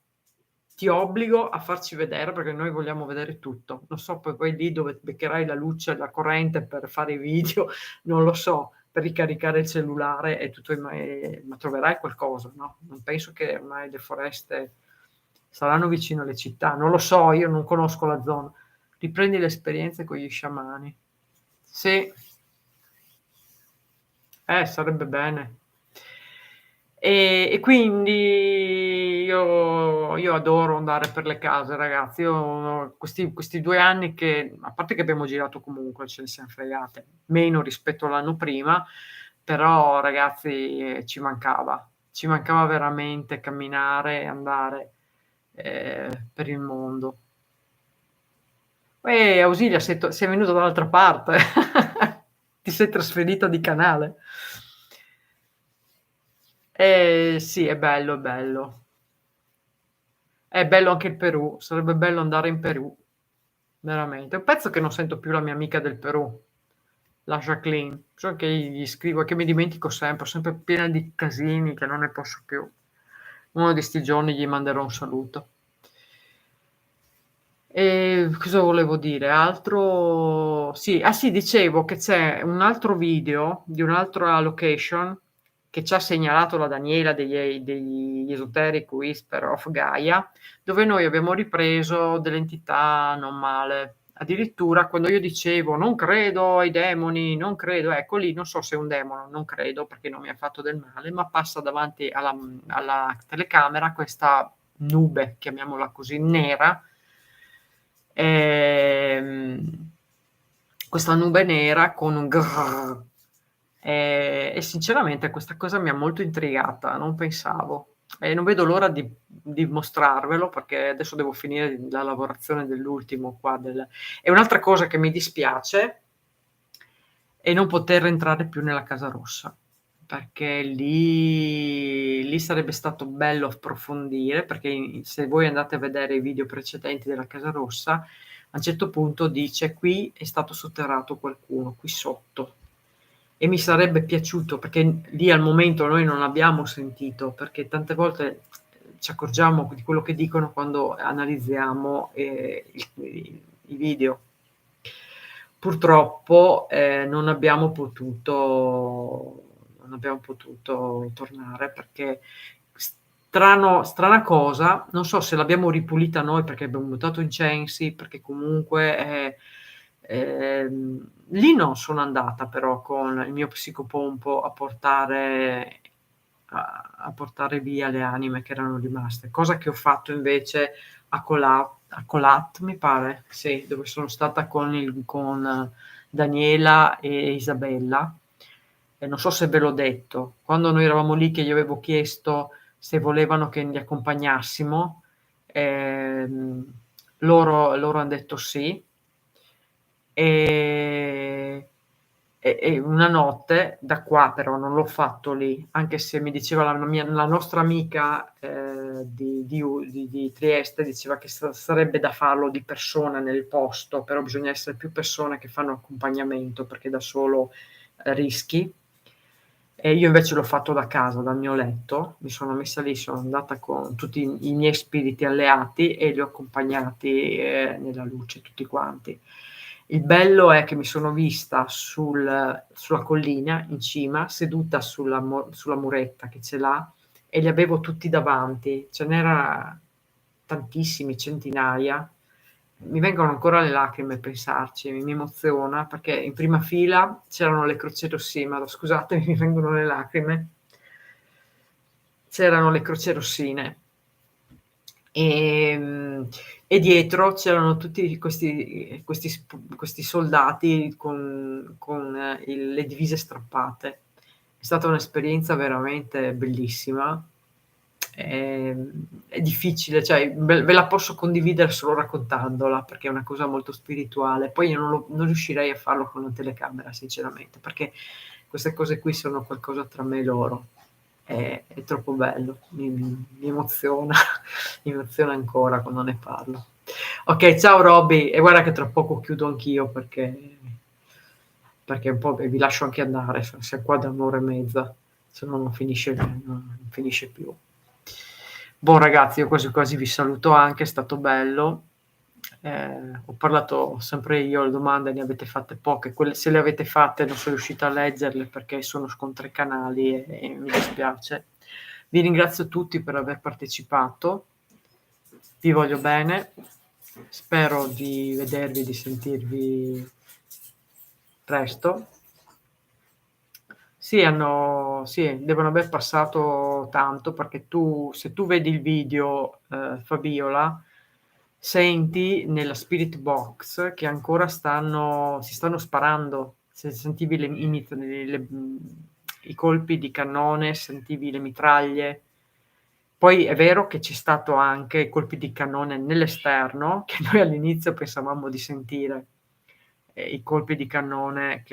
Speaker 1: ti obbligo a farci vedere perché noi vogliamo vedere tutto. Non so poi lì dove beccherai la luce, la corrente per fare i video, non lo so, per ricaricare il cellulare e tutto, ma troverai qualcosa, no? Non penso che ormai le foreste saranno vicino alle città, non lo so, io non conosco la zona. Riprendi le esperienze con gli sciamani. Sì, sarebbe bene. E quindi io adoro andare per le case, ragazzi. Io questi 2 anni che, a parte che abbiamo girato comunque, ce ne siamo fregate, meno rispetto all'anno prima, però ragazzi ci mancava veramente camminare e andare per il mondo. Ausilia, sei venuto dall'altra parte, ti sei trasferita di canale. Sì, è bello, è bello. È bello anche il Perù, sarebbe bello andare in Perù, veramente. È un pezzo che non sento più la mia amica del Perù, la Jacqueline. So che gli scrivo e che mi dimentico sempre piena di casini che non ne posso più. Uno di sti giorni gli manderò un saluto. E cosa volevo dire? Altro? Sì, sì, dicevo che c'è un altro video di un'altra location che ci ha segnalato la Daniela degli Esoteric Whisper of Gaia, dove noi abbiamo ripreso delle entità non male. Addirittura quando io dicevo non credo ai demoni, non credo, ecco lì non so se è un demone, non credo perché non mi ha fatto del male, ma passa davanti alla telecamera questa nube, chiamiamola così, nera. Ehm, Questa nube nera con un grrr, e sinceramente questa cosa mi ha molto intrigata, non pensavo. E non vedo l'ora di mostrarvelo perché adesso devo finire la lavorazione dell'ultimo qua. E un'altra cosa che mi dispiace è non poter entrare più nella Casa Rossa. perché lì sarebbe stato bello approfondire, perché se voi andate a vedere i video precedenti della Casa Rossa, a un certo punto dice: "Qui è stato sotterrato qualcuno, qui sotto". E mi sarebbe piaciuto, perché lì al momento noi non abbiamo sentito, perché tante volte ci accorgiamo di quello che dicono quando analizziamo, i video. Purtroppo, non abbiamo potuto tornare perché strana cosa, non so se l'abbiamo ripulita noi perché abbiamo buttato incensi, perché comunque, lì non sono andata però con il mio psicopompo a portare via le anime che erano rimaste, cosa che ho fatto invece a Colat mi pare, sì, dove sono stata con Daniela e Isabella. E non so se ve l'ho detto, quando noi eravamo lì che gli avevo chiesto se volevano che li accompagnassimo, ehm, loro han detto sì. E una notte da qua però non l'ho fatto lì, anche se mi diceva la nostra amica, di Trieste, diceva che sarebbe da farlo di persona nel posto, però bisogna essere più persone che fanno accompagnamento, perché da solo, rischi. E io invece l'ho fatto da casa, dal mio letto, mi sono messa lì, sono andata con tutti i miei spiriti alleati e li ho accompagnati, nella luce tutti quanti. Il bello è che mi sono vista sulla collina in cima, seduta sulla muretta che ce l'ha, e li avevo tutti davanti, ce n'era tantissimi, centinaia. Mi vengono ancora le lacrime a pensarci, mi emoziona perché in prima fila c'erano le croce rossine, scusatemi, mi vengono le lacrime. C'erano le croce rossine. Ehm, e dietro c'erano tutti questi soldati con le divise strappate. È stata un'esperienza veramente bellissima. È difficile, cioè ve la posso condividere solo raccontandola, perché è una cosa molto spirituale. Poi io non riuscirei a farlo con una telecamera sinceramente, perché queste cose qui sono qualcosa tra me e loro. È troppo bello, mi emoziona, mi emoziona ancora quando ne parlo. Ok, ciao Robby, e guarda che tra poco chiudo anch'io perché un po' vi lascio anche andare, siamo qua da un'ora e mezza, se no non finisce più. Boh ragazzi, io quasi quasi vi saluto anche, è stato bello. Ho parlato sempre io, le domande ne avete fatte poche, quelle, se le avete fatte non sono riuscita a leggerle perché sono con 3 canali e mi dispiace. Vi ringrazio tutti per aver partecipato, vi voglio bene, spero di vedervi, di sentirvi presto. Sì, devono aver passato tanto perché se tu vedi il video, Fabiola, senti nella spirit box che ancora si stanno sparando. Se sentivi i colpi di cannone, sentivi le mitraglie. Poi è vero che c'è stato anche colpi di cannone nell'esterno, che noi all'inizio pensavamo di sentire, i colpi di cannone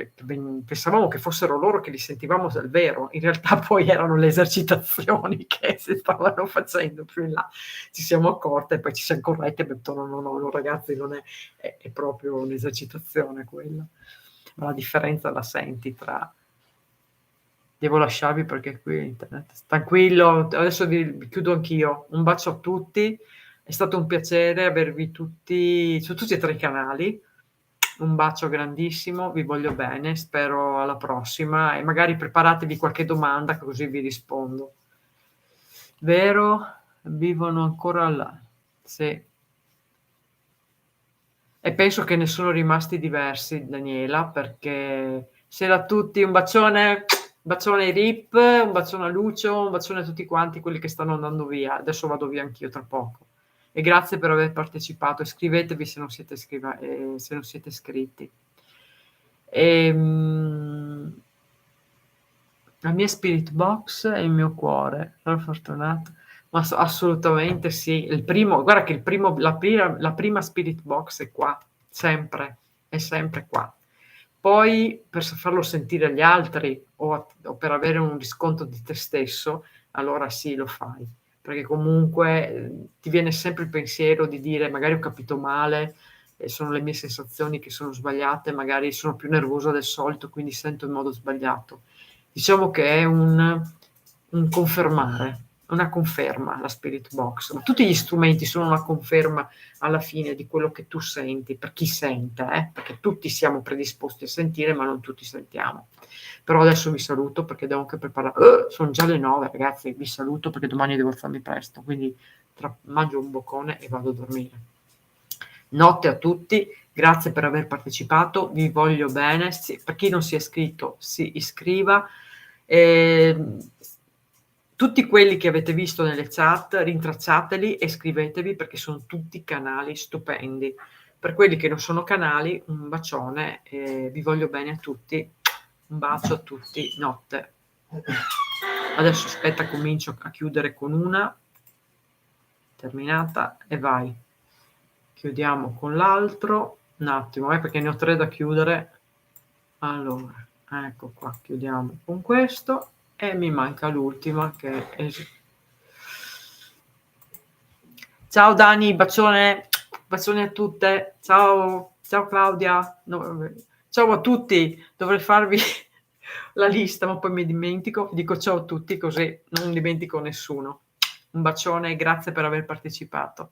Speaker 1: pensavamo che fossero loro che li sentivamo dal vero, in realtà poi erano le esercitazioni che si stavano facendo più in là. Ci siamo accorte e poi ci siamo corretti e abbiamo detto: "No ragazzi, non è proprio un'esercitazione quella". Ma la differenza la senti tra devo lasciarvi perché qui internet tranquillo, adesso vi chiudo anch'io. Un bacio a tutti, è stato un piacere avervi tutti su tutti e 3 i canali. Un bacio grandissimo, vi voglio bene, spero alla prossima e magari preparatevi qualche domanda così vi rispondo. Vero? Vivono ancora là. Sì. E penso che ne sono rimasti diversi, Daniela, perché c'era a tutti un bacione ai Rip, un bacione a Lucio, un bacione a tutti quanti quelli che stanno andando via. Adesso vado via anch'io tra poco. E grazie per aver partecipato. Iscrivetevi se non siete iscritti. La mia spirit box è il mio cuore. Sono fortunato. Ma assolutamente sì. Guarda che la prima spirit box è qua, sempre, è sempre qua. Poi per farlo sentire agli altri o per avere un riscontro di te stesso, allora sì, lo fai, perché comunque, ti viene sempre il pensiero di dire: "Magari ho capito male e sono le mie sensazioni che sono sbagliate, magari sono più nervosa del solito, quindi sento in modo sbagliato." Diciamo che è un confermare, una conferma la spirit box, ma tutti gli strumenti sono una conferma alla fine di quello che tu senti, per chi sente, perché tutti siamo predisposti a sentire, ma non tutti sentiamo. Però adesso vi saluto perché devo anche son già le 9 ragazzi, vi saluto perché domani devo alzarmi presto, quindi mangio un boccone e vado a dormire. Notte a tutti, grazie per aver partecipato, vi voglio bene. Per chi non si è iscritto si iscriva. Tutti quelli che avete visto nelle chat rintracciateli e scrivetevi perché son tutti canali stupendi. Per quelli che non sono canali, un bacione e vi voglio bene a tutti. Un bacio a tutti, notte. Adesso aspetta, comincio a chiudere con una, terminata e vai. Chiudiamo con l'altro, un attimo, perché ne ho 3 da chiudere. Allora, ecco qua, chiudiamo con questo e mi manca l'ultima che è ciao Dani, bacione, bacioni a tutte. Ciao, ciao Claudia. No, vabbè. Ciao a tutti. Dovrei farvi la lista, ma poi mi dimentico. Dico ciao a tutti così non dimentico nessuno. Un bacione e grazie per aver partecipato.